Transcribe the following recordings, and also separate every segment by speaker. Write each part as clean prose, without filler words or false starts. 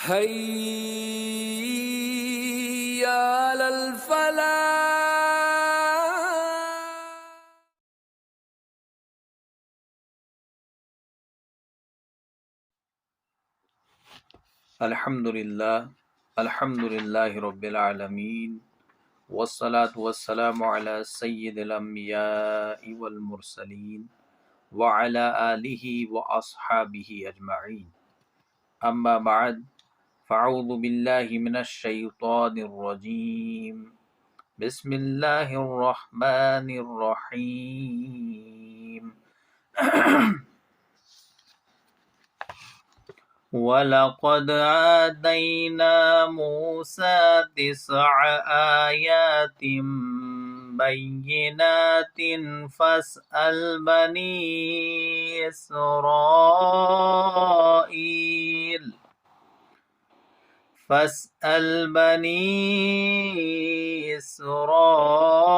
Speaker 1: حي على الفلاح.
Speaker 2: الحمد للہ رب العالمین والصلاة والسلام علی سید الانبیاء والمرسلین وعلی آلہ واصحابہ اجمعین، اما بعد فاعوذ باللہ من الشیطان الرجیم، بسم اللہ الرحمن الرحیم۔ وَلَقَدْ آتَيْنَا مُوسَى 9 آيَاتٍ بَيِّنَاتٍ فَاسْأَلْ بني إسرائيل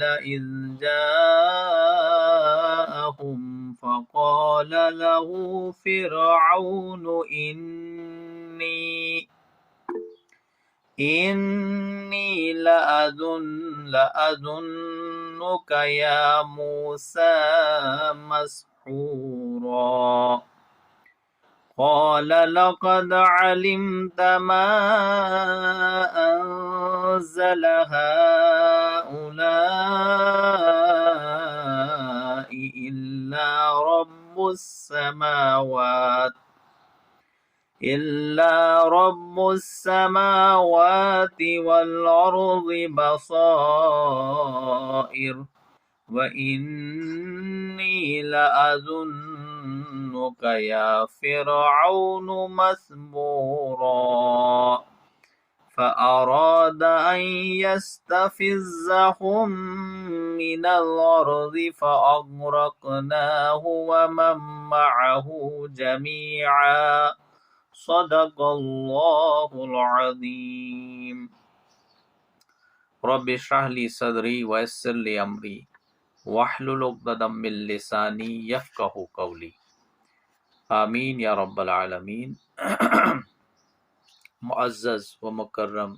Speaker 2: إذ جاءهم فقال له فرعون إني لأظنك يا موسى مسحورا، قال لقد علمت ما أنزل هؤلاء إلا رب السماوات والأرض بصائر وإني لأظنك يا فرعون مثبورا، فأراد أن يستفزهم من الأرض فأغرقناه ومن معه جميعا، صدق اللہ العظیم۔ رب اشرح لی صدری ویسر لی امری واحلل عقدۃ من لسانی یفقہوا قولی، آمین یا رب العالمین۔ معزز و مکرم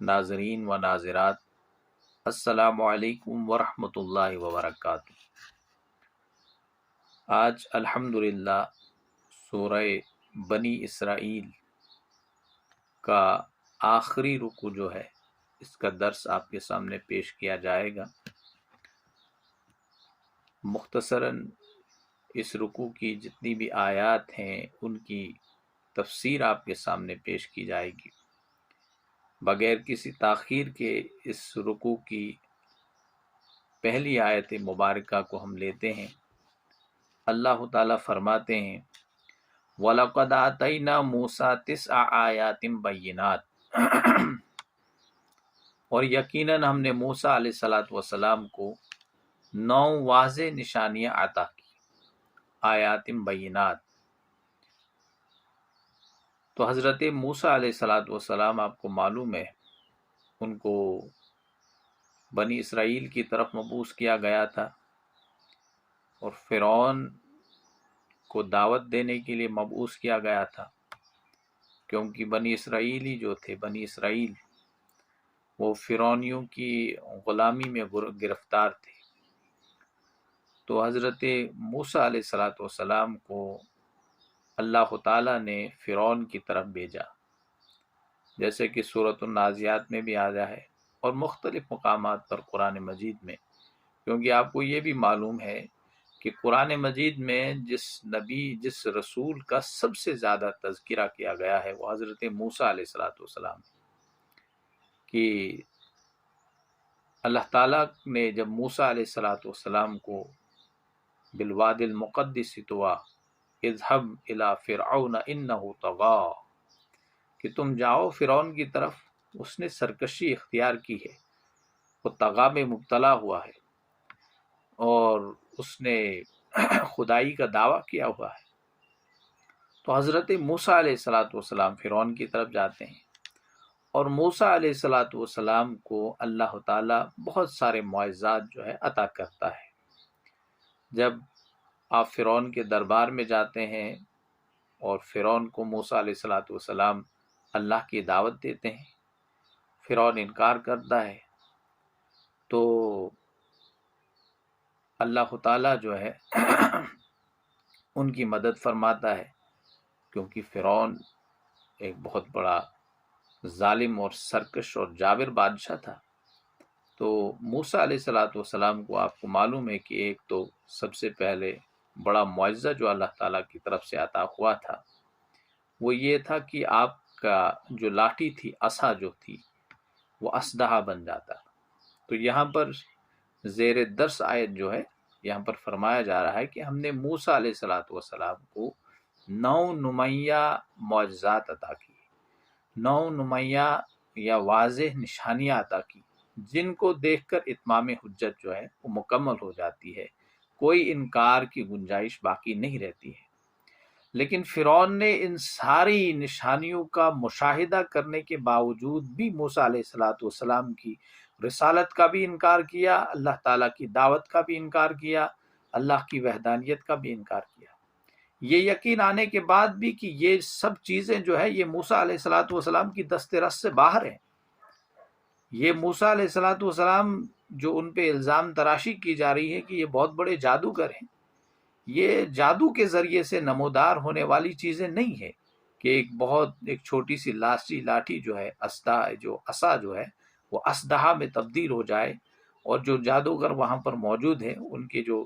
Speaker 2: ناظرین و ناظرات، السلام علیکم ورحمۃ اللہ وبرکاتہ۔ آج الحمدللہ سورہ بنی اسرائیل کا آخری رکوع جو ہے، اس کا درس آپ کے سامنے پیش کیا جائے گا۔ مختصراً اس رکوع کی جتنی بھی آیات ہیں ان کی تفسیر آپ کے سامنے پیش کی جائے گی۔ بغیر کسی تاخیر کے اس رکوع کی پہلی آیت مبارکہ کو ہم لیتے ہیں۔ اللہ تعالیٰ فرماتے ہیں وَلَقَدْ آتَيْنَا مُوسَىٰ 9 آیَاتٍ بَيِّنَاتٍ، اور یقیناً ہم نے موسیٰ علیہ السلام کو 9 واضح نشانیاں عطا کی، آیات بینات۔ تو حضرت موسیٰ علیہ السلام آپ کو معلوم ہے ان کو بنی اسرائیل کی طرف مبعوث کیا گیا تھا، اور فرعون کو دعوت دینے کے لیے مبعوث کیا گیا تھا، کیونکہ بنی اسرائیلی جو تھے، بنی اسرائیل وہ فرعونیوں کی غلامی میں گرفتار تھے۔ تو حضرت موسیٰ علیہ السلام کو اللہ تعالیٰ نے فرعون کی طرف بھیجا، جیسے کہ سورۃ النازعات میں بھی آیا ہے اور مختلف مقامات پر قرآن مجید میں، کیونکہ آپ کو یہ بھی معلوم ہے کہ قرآن مجید میں جس نبی، جس رسول کا سب سے زیادہ تذکرہ کیا گیا ہے وہ حضرت موسیٰ علیہ السلام، کہ اللہ تعالیٰ نے جب موسیٰ علیہ السلام کو بالواد المقدس طویٰ اذهب الی فرعون انہ طغیٰ، کہ تم جاؤ فرعون کی طرف، اس نے سرکشی اختیار کی ہے، وہ طغیٰ میں مبتلا ہوا ہے اور اس نے خدائی کا دعویٰ کیا ہوا ہے۔ تو حضرت موسیٰ علیہ السلام فرعون کی طرف جاتے ہیں، اور موسیٰ علیہ السلام کو اللہ تعالیٰ بہت سارے معجزات جو ہے عطا کرتا ہے۔ جب آپ فرعون کے دربار میں جاتے ہیں اور فرعون کو موسیٰ علیہ الصلوۃ والسلام اللہ کی دعوت دیتے ہیں، فرعون انکار کرتا ہے، تو اللہ تعالیٰ جو ہے ان کی مدد فرماتا ہے، کیونکہ فرعون ایک بہت بڑا ظالم اور سرکش اور جابر بادشاہ تھا۔ تو موسیٰ علیہ الصلوۃ والسلام کو آپ کو معلوم ہے کہ ایک تو سب سے پہلے بڑا معجزہ جو اللہ تعالیٰ کی طرف سے عطا ہوا تھا وہ یہ تھا کہ آپ کا جو لاٹھی تھی، عصا جو تھی، وہ اسدحہ بن جاتا۔ تو یہاں پر زیر درس آیت جو ہے یہاں پر فرمایا جا رہا ہے کہ ہم نے موسیٰ علیہ الصلوۃ والسلام کو 9 نمایاں معجزات عطا کی، 9 نمایاں یا واضح نشانیاں عطا کی، جن کو دیکھ کر اتمام حجت جو ہے وہ مکمل ہو جاتی ہے، کوئی انکار کی گنجائش باقی نہیں رہتی ہے۔ لیکن فرعون نے ان ساری نشانیوں کا مشاہدہ کرنے کے باوجود بھی موسیٰ علیہ الصلوۃ والسلام کی رسالت کا بھی انکار کیا، اللہ تعالیٰ کی دعوت کا بھی انکار کیا، اللہ کی وحدانیت کا بھی انکار کیا۔ یہ یقین آنے کے بعد بھی کہ یہ سب چیزیں جو ہے یہ موسیٰ علیہ الصلوۃ والسلام کی دست رس سے باہر ہیں، یہ موسیٰ علیہ الصلوۃ والسلام جو ان پہ الزام تراشی کی جا رہی ہے کہ یہ بہت بڑے جادوگر ہیں، یہ جادو کے ذریعے سے نمودار ہونے والی چیزیں نہیں ہے کہ ایک چھوٹی سی لاٹھی جو ہے عصا جو ہے وہ اسدحہ میں تبدیل ہو جائے، اور جو جادوگر وہاں پر موجود ہیں ان کے جو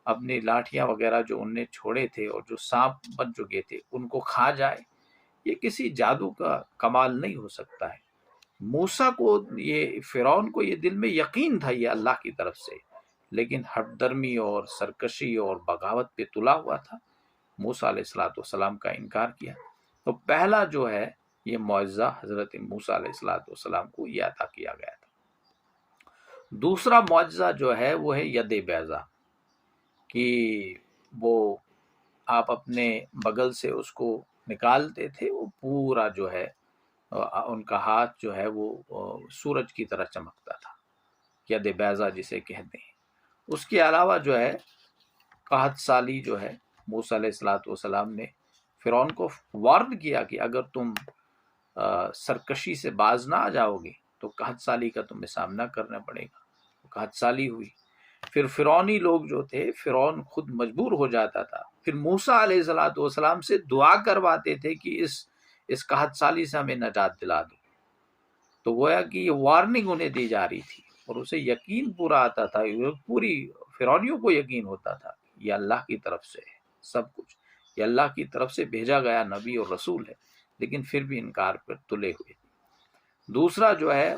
Speaker 2: اپنی لاٹھیاں وغیرہ جو ان نے چھوڑے تھے اور جو سانپ بن چکے تھے ان کو کھا جائے۔ یہ کسی جادو کا کمال نہیں ہو سکتا ہے۔ موسیٰ کو فرعون کو یہ دل میں یقین تھا یہ اللہ کی طرف سے، لیکن ہٹ درمی اور سرکشی اور بغاوت پہ تلا ہوا تھا، موسیٰ علیہ الصلوۃ والسلام کا انکار کیا۔ تو پہلا جو ہے یہ معجزہ حضرت موسیٰ علیہ الصلوۃ والسلام کو یہ عطا کیا گیا تھا۔ دوسرا معجزہ جو ہے وہ ہے ید بیضا، کہ وہ آپ اپنے بغل سے اس کو نکالتے تھے، وہ پورا جو ہے ان کا ہاتھ جو ہے وہ سورج کی طرح چمکتا تھا، ید بیضا جسے کہتے ہیں۔ اس کے علاوہ جو ہے قحط سالی جو ہے موسیٰ علیہ الصلوۃ والسلام نے فرعون کو وارن کیا کہ اگر تم سرکشی سے باز نہ آ جاؤ گے تو قحط سالی کا تمہیں سامنا کرنا پڑے گا۔ قحط سالی ہوئی، پھر فرعونی لوگ جو تھے، فرعون خود مجبور ہو جاتا تھا، پھر موسیٰ علیہ الصلوۃ والسلام سے دعا کرواتے تھے کہ اس قحط سالی سے ہمیں نجات دلا دو۔ تو گویا کہ یہ وارننگ انہیں دی جا رہی تھی، اور اسے یقین پورا آتا تھا، پوری فرعونیوں کو یقین ہوتا تھا یہ اللہ کی طرف سے ہے، سب کچھ یہ اللہ کی طرف سے بھیجا گیا نبی اور رسول ہے، لیکن پھر بھی انکار پر تلے ہوئے۔ دوسرا جو ہے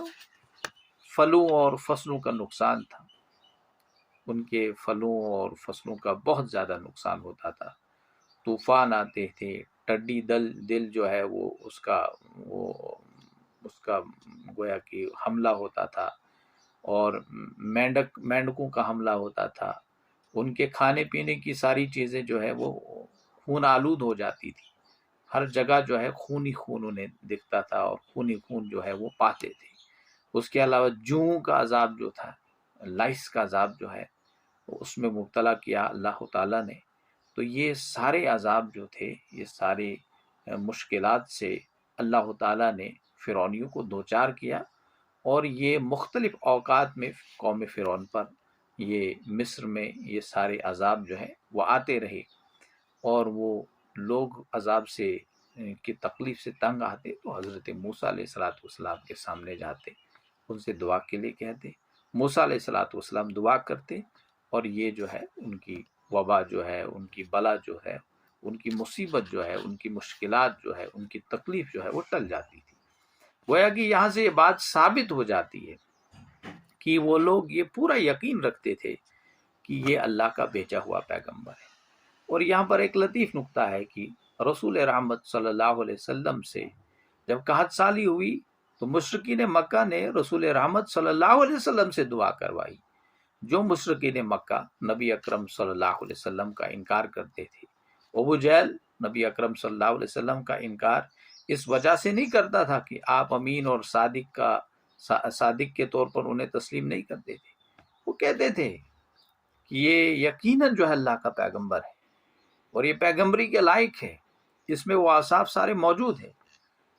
Speaker 2: پھلوں اور فصلوں کا نقصان تھا، ان کے پھلوں اور فصلوں کا بہت زیادہ نقصان ہوتا تھا، طوفان آتے تھے، ٹڈی دل جو ہے وہ اس کا گویا کہ حملہ ہوتا تھا، اور مینڈکوں کا حملہ ہوتا تھا، ان کے کھانے پینے کی ساری چیزیں جو ہے وہ خون آلود ہو جاتی تھی، ہر جگہ جو ہے خون ہی خون انہیں دکھتا تھا اور خون ہی خون جو ہے وہ پاتے تھے۔ اس کے علاوہ جوں کا عذاب جو تھا، لائس کا عذاب جو ہے اس میں مبتلا کیا اللہ تعالیٰ نے۔ تو یہ سارے عذاب جو تھے، یہ سارے مشکلات سے اللہ تعالیٰ نے فرعونیوں کو دوچار کیا، اور یہ مختلف اوقات میں قوم فرعون پر یہ مصر میں یہ سارے عذاب جو ہیں وہ آتے رہے، اور وہ لوگ عذاب سے کی تکلیف سے تنگ آتے تو حضرت موسیٰ علیہ الصلوۃ والسلام کے سامنے جاتے، ان سے دعا کے لیے کہتے، موسیٰ علیہ الصلوۃ والسلام دعا کرتے، اور یہ جو ہے ان کی وبا جو ہے، ان کی بلا جو ہے، ان کی مصیبت جو ہے، ان کی مشکلات جو ہے، ان کی تکلیف جو ہے وہ ٹل جاتی تھی۔ گویا کہ یہاں سے یہ بات ثابت ہو جاتی ہے کہ وہ لوگ یہ پورا یقین رکھتے تھے کہ یہ اللہ کا بھیجا ہوا پیغمبر ہے۔ اور یہاں پر ایک لطیف نقطہ ہے کہ رسول رحمت صلی اللہ علیہ وسلم سے جب قحط سالی ہوئی تو مشرکین مکہ نے رسول رحمت صلی اللہ علیہ وسلم سے دعا کروائی۔ جو مشرکین مکہ نبی اکرم صلی اللہ علیہ وسلم کا انکار کرتے تھے، ابو جہل نبی اکرم صلی اللہ علیہ وسلم کا انکار اس وجہ سے نہیں کرتا تھا کہ آپ امین اور صادق کے طور پر انہیں تسلیم نہیں کرتے تھے، وہ کہتے تھے کہ یہ یقیناً جو ہے اللہ کا پیغمبر ہے اور یہ پیغمبری کے لائق ہے، اس میں وہ اوصاف سارے موجود ہیں،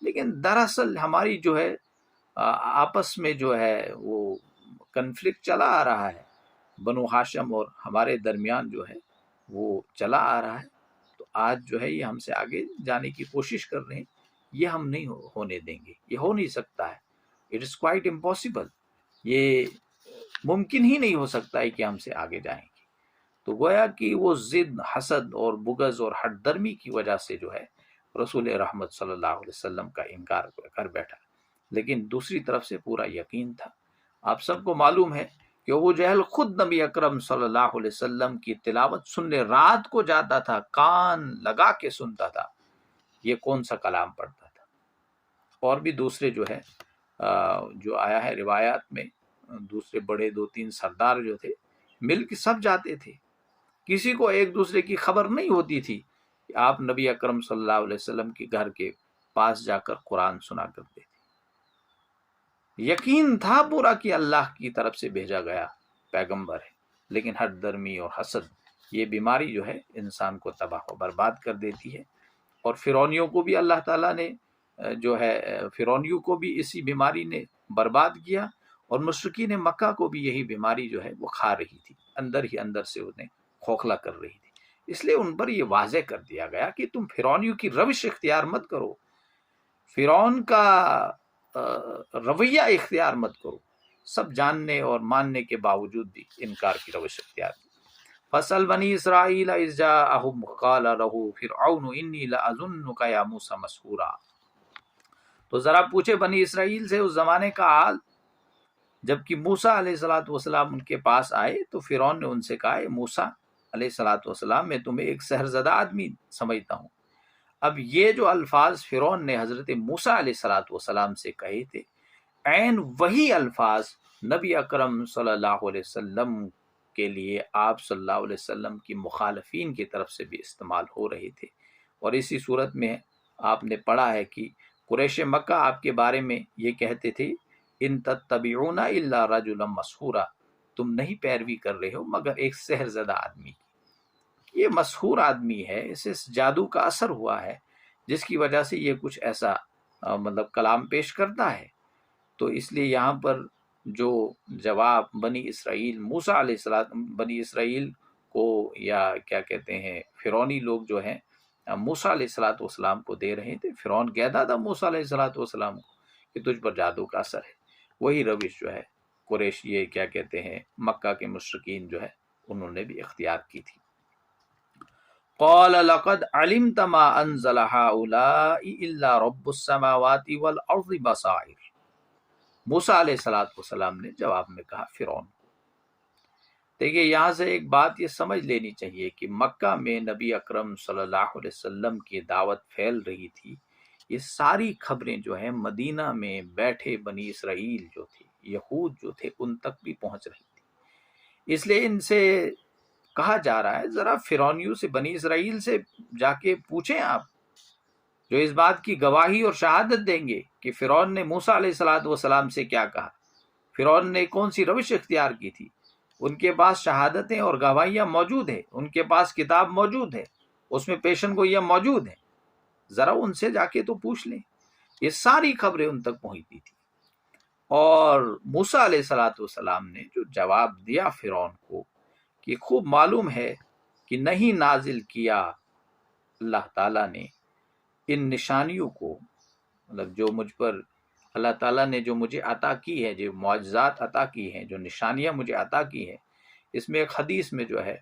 Speaker 2: لیکن دراصل ہماری جو ہے آپس میں جو ہے وہ کنفلکٹ چلا آ رہا ہے، بنو ہاشم اور ہمارے درمیان جو ہے وہ چلا آ رہا ہے۔ تو آج جو ہے یہ ہم سے آگے جانے کی کوشش کر رہے ہیں، یہ ہم نہیں ہونے دیں گے، یہ ہو نہیں سکتا ہے، اٹ از کوائٹ امپاسبل، یہ ممکن ہی نہیں ہو سکتا ہے کہ ہم سے آگے جائیں گے۔ تو گویا کہ وہ ضد، حسد اور بغض اور ہٹ درمی کی وجہ سے جو ہے رسول رحمت صلی اللہ علیہ وسلم کا انکار کر بیٹھا، لیکن دوسری طرف سے پورا یقین تھا۔ آپ سب کو معلوم ہے کہ ابو جہل خود نبی اکرم صلی اللہ علیہ وسلم کی تلاوت سننے رات کو جاتا تھا، کان لگا کے سنتا تھا، یہ کون سا کلام پڑھتا تھا۔ اور بھی دوسرے جو ہے جو آیا ہے روایات میں، دوسرے بڑے 2-3 سردار جو تھے مل کے سب جاتے تھے، کسی کو ایک دوسرے کی خبر نہیں ہوتی تھی کہ آپ نبی اکرم صلی اللہ علیہ وسلم کے گھر کے پاس جا کر قرآن سنا کرتے تھے۔ یقین تھا پورا کہ اللہ کی طرف سے بھیجا گیا پیغمبر ہے، لیکن ہٹ درمی اور حسد، یہ بیماری جو ہے انسان کو تباہ و برباد کر دیتی ہے۔ اور فرعونیوں کو بھی اللہ تعالیٰ نے جو ہے فرعونیوں کو بھی اسی بیماری نے برباد کیا، اور مشرکین مکہ کو بھی یہی بیماری جو ہے وہ کھا رہی تھی، اندر ہی اندر سے انہیں کھوکھلا کر رہی تھی۔ اس لیے ان پر یہ واضح کر دیا گیا کہ تم فرعونیوں کی روش اختیار مت کرو، فرعون کا رویہ اختیار مت کرو، سب جاننے اور ماننے کے باوجود بھی انکار کی روش اختیار کی۔ فَاسْأَلْ بَنِي إِسْرَائِيلَ إِذْ جَاءَهُمْ قَالَ لَهُ فِرْعَوْنُ إِنِّي لَأَظُنُّكَ يَا مُوسَىٰ مَسْحُورًا۔ تو ذرا پوچھے بنی اسرائیل سے اس زمانے کا حال، جبکہ موسیٰ علیہ السلام ان کے پاس آئے تو فرعون نے ان سے کہا، اے موسیٰ علیہ السلام، میں تمہیں ایک سحر زدہ آدمی سمجھتا ہوں۔ اب یہ جو الفاظ فرعون نے حضرت موسیٰ علیہ السلام سے کہے تھے، عین وہی الفاظ نبی اکرم صلی اللہ علیہ وسلم کے لیے آپ صلی اللہ علیہ وسلم کی مخالفین کی طرف سے بھی استعمال ہو رہے تھے۔ اور اسی صورت میں آپ نے پڑھا ہے کہ قریش مکہ آپ کے بارے میں یہ کہتے تھے، ان تتبعون الا رجلا مسحورا، تم نہیں پیروی کر رہے ہو مگر ایک سحر زدہ آدمی کی۔ یہ مسحور آدمی ہے، اسے جادو کا اثر ہوا ہے، جس کی وجہ سے یہ کچھ ایسا مطلب کلام پیش کرتا ہے۔ تو اس لیے یہاں پر جو جواب بنی اسرائیل موسیٰ علیہ السلام، بنی اسرائیل کو یا کیا کہتے ہیں فرعونی لوگ جو ہیں موسیٰ علیہ السلام کو دے رہے تھے، فرعون کہتا تھا موسیٰ علیہ السلام کو کہ تجھ پر جادو کا اثر ہے، وہی روش جو ہے قریش یہ کیا کہتے ہیں مکہ کے مشرکین جو ہے انہوں نے بھی اختیار کی تھی۔ قال لقد علمت ما انزل هؤلاء الا رب السماوات والارض بصائر، موسیٰ علیہ السلام نے جواب میں کہا فرعون۔ دیکھیے یہاں سے ایک بات یہ سمجھ لینی چاہیے کہ مکہ میں نبی اکرم صلی اللہ علیہ وسلم کی دعوت پھیل رہی تھی، یہ ساری خبریں جو ہیں مدینہ میں بیٹھے بنی اسرائیل جو تھے، یہود جو تھے، ان تک بھی پہنچ رہی تھی۔ اس لیے ان سے کہا جا رہا ہے ذرا فرعونیوں سے، بنی اسرائیل سے جا کے پوچھیں آپ، جو اس بات کی گواہی اور شہادت دیں گے کہ فرعون نے موسیٰ علیہ السلام سے کیا کہا، فرعون نے کون سی روش اختیار کی تھی۔ ان کے پاس شہادتیں اور گواہیاں موجود ہیں، ان کے پاس کتاب موجود ہے، اس میں پیشن گوئیاں موجود ہیں، ذرا ان سے جا کے تو پوچھ لیں۔ یہ ساری خبریں ان تک پہنچتی تھی، اور موسیٰ علیہ السلام نے جو جواب دیا فرعون کو کہ خوب معلوم ہے کہ نہیں نازل کیا اللہ تعالیٰ نے ان نشانیوں کو، مطلب جو مجھ پر اللہ تعالیٰ نے جو مجھے عطا کی ہے، جو معجزات عطا کی ہیں، جو نشانیاں مجھے عطا کی ہیں، اس میں ایک حدیث میں جو ہے،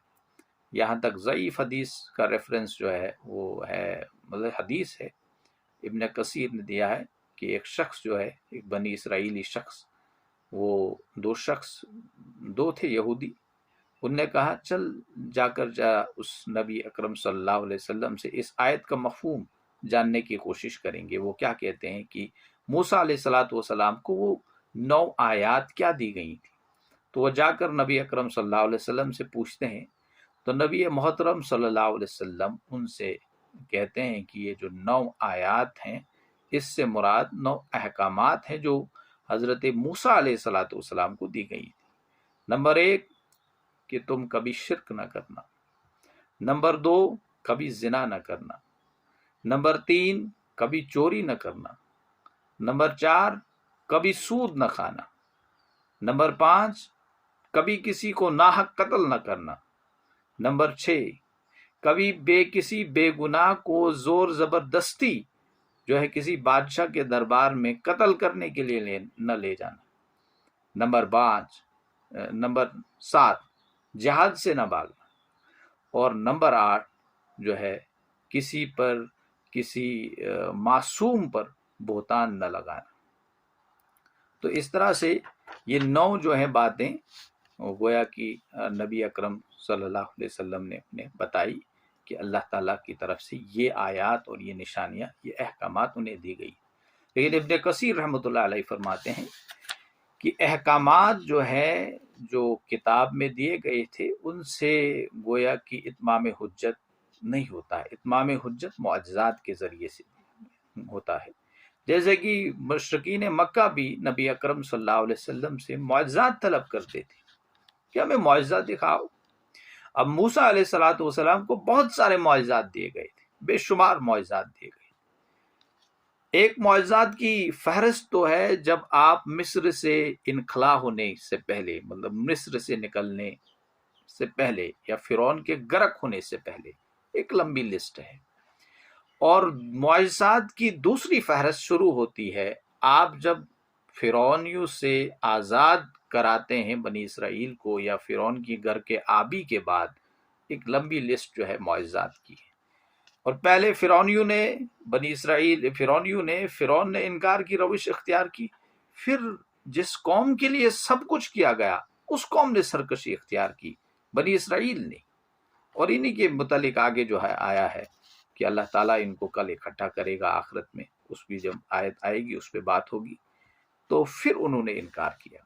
Speaker 2: یہاں تک ضعیف حدیث کا ریفرنس جو ہے وہ ہے، مطلب حدیث ہے، ابن کثیر نے دیا ہے کہ ایک شخص جو ہے، ایک بنی اسرائیلی شخص، وہ دو تھے یہودی، ان نے کہا چل جا اس نبی اکرم صلی اللہ علیہ وسلم سے اس آیت کا مفہوم جاننے کی کوشش کریں گے، وہ کیا کہتے ہیں کہ موسیٰ علیہ السلام کو وہ 9 آیات کیا دی گئی تھی۔ تو وہ جا کر نبی اکرم صلی اللہ علیہ وسلم سے پوچھتے ہیں، تو نبی محترم صلی اللہ علیہ وسلم ان سے کہتے ہیں کہ یہ جو 9 آیات ہیں، اس سے مراد 9 احکامات ہیں جو حضرت موسیٰ علیہ السلام کو دی گئی تھی۔ نمبر 1 کہ تم کبھی شرک نہ کرنا، نمبر 2 کبھی زنا نہ کرنا، نمبر 3 کبھی چوری نہ کرنا، نمبر 4 کبھی سود نہ کھانا، نمبر 5 کبھی کسی کو ناحق قتل نہ کرنا، نمبر 6 کبھی کسی بے گناہ کو زور زبردستی جو ہے کسی بادشاہ کے دربار میں قتل کرنے کے لیے نہ لے جانا، نمبر 7 جہاد سے نہ بھاگنا، اور نمبر 8 جو ہے کسی معصوم پر بہتان نہ لگانا۔ تو اس طرح سے یہ 9 جو ہے باتیں گویا کہ نبی اکرم صلی اللہ علیہ وسلم نے بتائی کہ اللہ تعالیٰ کی طرف سے یہ آیات اور یہ نشانیاں، یہ احکامات انہیں دی گئی۔ لیکن ابن کثیر رحمۃ اللہ علیہ فرماتے ہیں کہ احکامات جو ہے جو کتاب میں دیے گئے تھے ان سے گویا کہ اتمام حجت نہیں ہوتا ہے، اتمام حجت معجزات کے ذریعے سے ہوتا ہے۔ جیسے کہ مشرکین مکہ بھی نبی اکرم صلی اللہ علیہ وسلم سے معجزات طلب کرتے تھے کہ ہمیں معجزات دکھاؤ۔ اب موسیٰ علیہ السلام کو بہت سارے معجزات دیے گئے تھے، بے شمار معجزات دیے گئے۔ ایک معجزات کی فہرست تو ہے جب آپ مصر سے انخلا ہونے سے پہلے، مطلب مصر سے نکلنے سے پہلے یا فرعون کے غرق ہونے سے پہلے، ایک لمبی لسٹ ہے۔ اور معجزات کی دوسری فہرست شروع ہوتی ہے آپ جب فرعونیوں سے آزاد کراتے ہیں بنی اسرائیل کو، یا فرعون کی گھر کے آبی کے بعد ایک لمبی لسٹ جو ہے معجزات کی ہے۔ اور پہلے فرعونیوں نے فرعون نے انکار کی روش اختیار کی، پھر جس قوم کے لیے سب کچھ کیا گیا اس قوم نے سرکشی اختیار کی، بنی اسرائیل نے۔ اور انہی کے متعلق آگے جو ہے آیا ہے کہ اللہ تعالیٰ ان کو کل اکٹھا کرے گا آخرت میں، اس بھی جب آیت آئے گی اس پہ بات ہوگی۔ تو پھر انہوں نے انکار کیا۔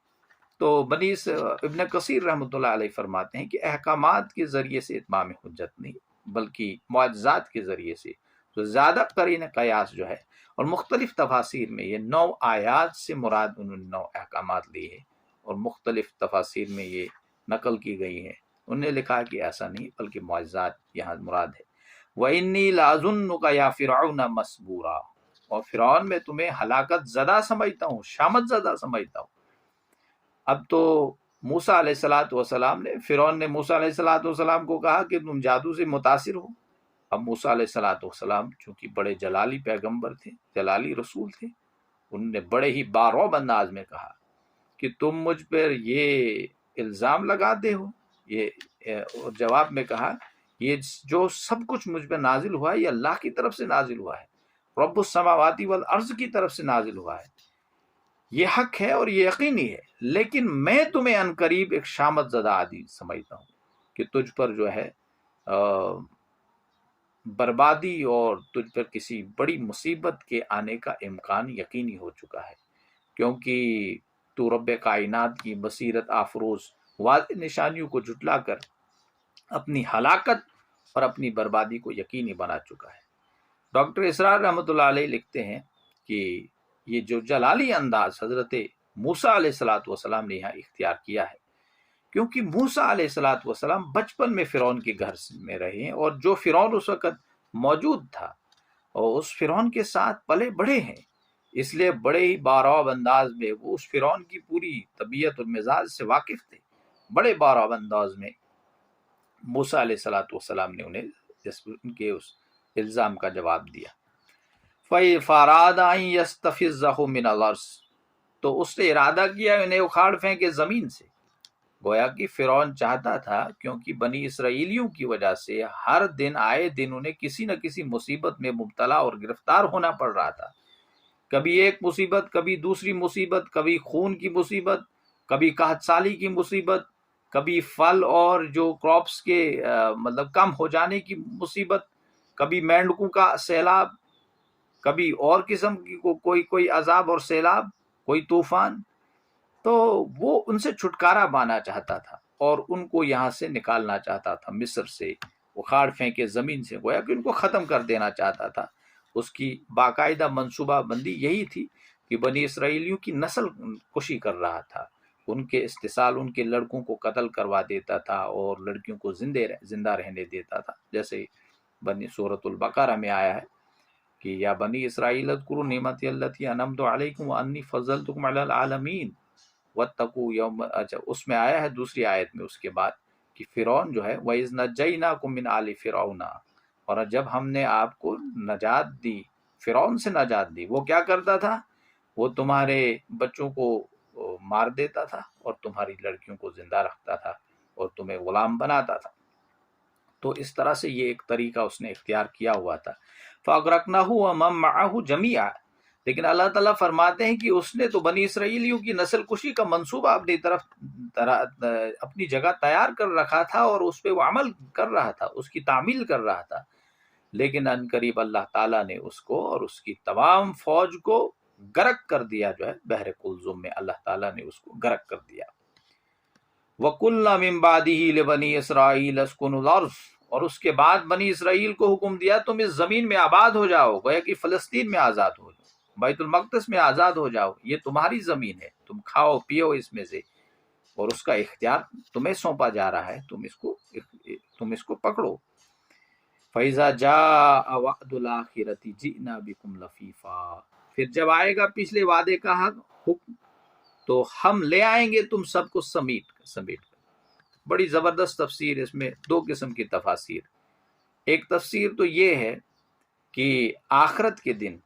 Speaker 2: تو ابن کثیر رحمۃ اللہ علیہ فرماتے ہیں کہ احکامات کے ذریعے سے اتمام حجت نہیں، بلکہ معجزات کے ذریعے سے۔ تو زیادہ قرین قیاس جو ہے، اور مختلف تفاسیر میں یہ 9 آیات سے مراد انہوں نے 9 احکامات لیے ہیں، اور مختلف تفاسیر میں یہ نقل کی گئی ہیں۔ انہوں نے لکھا کہ ایسا نہیں بلکہ معجزات یہاں مراد ہے۔ وَإِنِّي لَأَظُنُّكَ يَا فِرْعَوْنَ مَثْبُورًا، اور فرعون میں تمہیں ہلاکت زدہ سمجھتا ہوں، شامت زدہ سمجھتا ہوں۔ اب تو موسیٰ علیہ السلام نے، فرعون نے موسیٰ علیہ السلام کو کہا کہ تم جادو سے متاثر ہو۔ اب موسیٰ علیہ السلام چونکہ بڑے جلالی پیغمبر تھے، جلالی رسول تھے، انہوں نے بڑے ہی بارعب انداز میں کہا کہ تم مجھ پر یہ الزام لگاتے ہو۔ اور جواب میں کہا یہ جو سب کچھ مجھ پر نازل ہوا ہے یہ اللہ کی طرف سے نازل ہوا ہے، رب السماوات والارض کی طرف سے نازل ہوا ہے، یہ حق ہے اور یہ یقینی ہے، لیکن میں تمہیں عنقریب ایک شامت زدہ عادی سمجھتا ہوں کہ تجھ پر جو ہے بربادی اور تجھ پر کسی بڑی مصیبت کے آنے کا امکان یقینی ہو چکا ہے، کیونکہ تو رب کائنات کی بصیرت آفروز واضح نشانیوں کو جھٹلا کر اپنی ہلاکت اور اپنی بربادی کو یقینی بنا چکا ہے۔ ڈاکٹر اسرار رحمۃ اللہ علیہ لکھتے ہیں کہ یہ جو جلالی انداز حضرت موسیٰ علیہ السلام نے یہاں اختیار کیا ہے، کیونکہ موسیٰ علیہ السلام بچپن میں فرعون کے گھر میں رہے ہیں، اور جو فرعون اس وقت موجود تھا اور اس فرعون کے ساتھ پلے بڑھے ہیں، اس لیے بڑے ہی بارعب انداز میں وہ اس فرعون کی پوری طبیعت اور مزاج سے واقف تھے۔ بڑے بارعب انداز میں موسیٰ علیہ السلام نے انہیں ان کے اس الزام کا جواب دیا۔ فَأَرَادَ أَن يَسْتَفِزَّهُم مِّنَ الْأَرْضِ، تو اس نے ارادہ کیا انہیں اکھاڑ پھینکے زمین سے۔ گویا کہ فرعون چاہتا تھا، کیونکہ بنی اسرائیلیوں کی وجہ سے ہر دن آئے دن انہیں کسی نہ کسی مصیبت میں مبتلا اور گرفتار ہونا پڑ رہا تھا۔ کبھی ایک مصیبت، کبھی دوسری مصیبت، کبھی خون کی مصیبت، کبھی قحط سالی کی مصیبت، کبھی پھل اور جو کراپس کے مطلب کم ہو جانے کی مصیبت، کبھی مینڈکوں کا سیلاب، کبھی اور قسم کی کوئی عذاب اور سیلاب، کوئی طوفان۔ تو وہ ان سے چھٹکارا پانا چاہتا تھا اور ان کو یہاں سے نکالنا چاہتا تھا، مصر سے اکھاڑ پھینکے زمین سے، گویا کہ ان کو ختم کر دینا چاہتا تھا۔ اس کی باقاعدہ منصوبہ بندی یہی تھی کہ بنی اسرائیلیوں کی نسل کشی کر رہا تھا، ان کے استحصال، ان کے لڑکوں کو قتل کروا دیتا تھا اور لڑکیوں کو زندہ رہنے دیتا تھا، جیسے بنی سورۃ البقرہ میں آیا ہے۔ کہ یا بنی اسرائیل اذکروا نعمتی التی انعمت علیکم وانی فضلتکم علی العالمین واتقوا یوم، اچھا اس میں آیا ہے دوسری آیت میں اس کے بعد کہ فرعون جو ہے وَإِذْ نَجَّيْنَاكُم مِّنْ آلِ فِرْعَوْنَ، اور جب ہم نے آپ کو نجات دی، فرعون سے نجات دی، وہ کیا کرتا تھا؟ وہ تمہارے بچوں کو مار دیتا تھا اور تمہاری لڑکیوں کو زندہ رکھتا تھا اور تمہیں غلام بناتا تھا۔ تو اس طرح سے یہ ایک طریقہ اس نے اختیار کیا ہوا تھا۔ فَأَغْرَقْنَاهُ وَمَن مَّعَهُ جَمِيعًا، لیکن اللہ تعالیٰ فرماتے ہیں کہ اس نے تو بنی اسرائیلیوں کی نسل کشی کا منصوبہ اپنی جگہ تیار کر رکھا تھا اور اس پہ وہ عمل کر رہا تھا، اس کی تعمیل کر رہا تھا، لیکن ان قریب اللہ تعالیٰ نے اس کو اور اس کی تمام فوج کو غرق کر دیا، جو ہے بحر کلزم میں اللہ تعالیٰ نے اس کو غرق کر دیا۔ وَقُلْنَا مِن بَعْدِهِ لِبَنِي إِسْرَائِيلَ اسْكُنُوا الْأَرْضَ، اور اس کے بعد بنی اسرائیل کو حکم دیا تم اس زمین میں آباد ہو جاؤ، گویا کہ فلسطین میں آزاد ہو جاؤ، بیت المقدس میں آزاد ہو جاؤ، یہ تمہاری زمین ہے، تم کھاؤ پیو اس میں سے، اور اس کا اختیار تمہیں سونپا جا رہا ہے، تم اس کو پکڑو۔ فَإِذَا جَاءَ وَعْدُ الْآخِرَةِ جِئْنَا بِكُمْ لَفِيفًا، پھر جب آئے گا پچھلے وعدے کا حکم تو ہم لے آئیں گے تم سب کو سمیٹ کر۔ بڑی زبردست تفسیر، اس میں دو قسم کی تفاسیر۔ ایک تفسیر تو یہ ہے کہ آخرت کے دن،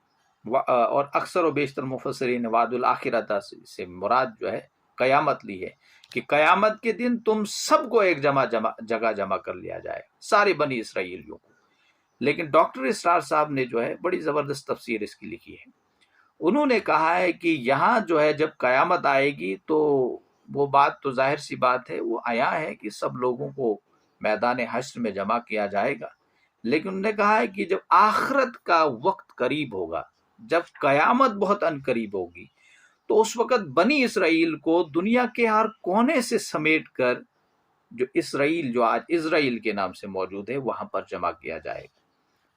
Speaker 2: اور اکثر و بیشتر مفسرین وعد الآخرۃ سے مراد جو ہے قیامت لی ہے، کہ قیامت کے دن تم سب کو ایک جگہ جمع کر لیا جائے، سارے بنی اسرائیلیوں کو۔ لیکن ڈاکٹر اسرار صاحب نے جو ہے بڑی زبردست تفسیر اس کی لکھی ہے۔ انہوں نے کہا ہے کہ یہاں جو ہے جب قیامت آئے گی تو وہ بات تو ظاہر سی بات ہے، وہ آیا ہے کہ سب لوگوں کو میدان حشر میں جمع کیا جائے گا، لیکن انہوں نے کہا ہے کہ جب آخرت کا وقت قریب ہوگا، جب قیامت بہت ان قریب ہوگی، تو اس وقت بنی اسرائیل کو دنیا کے ہر کونے سے سمیٹ کر جو اسرائیل، جو آج اسرائیل کے نام سے موجود ہے، وہاں پر جمع کیا جائے گا،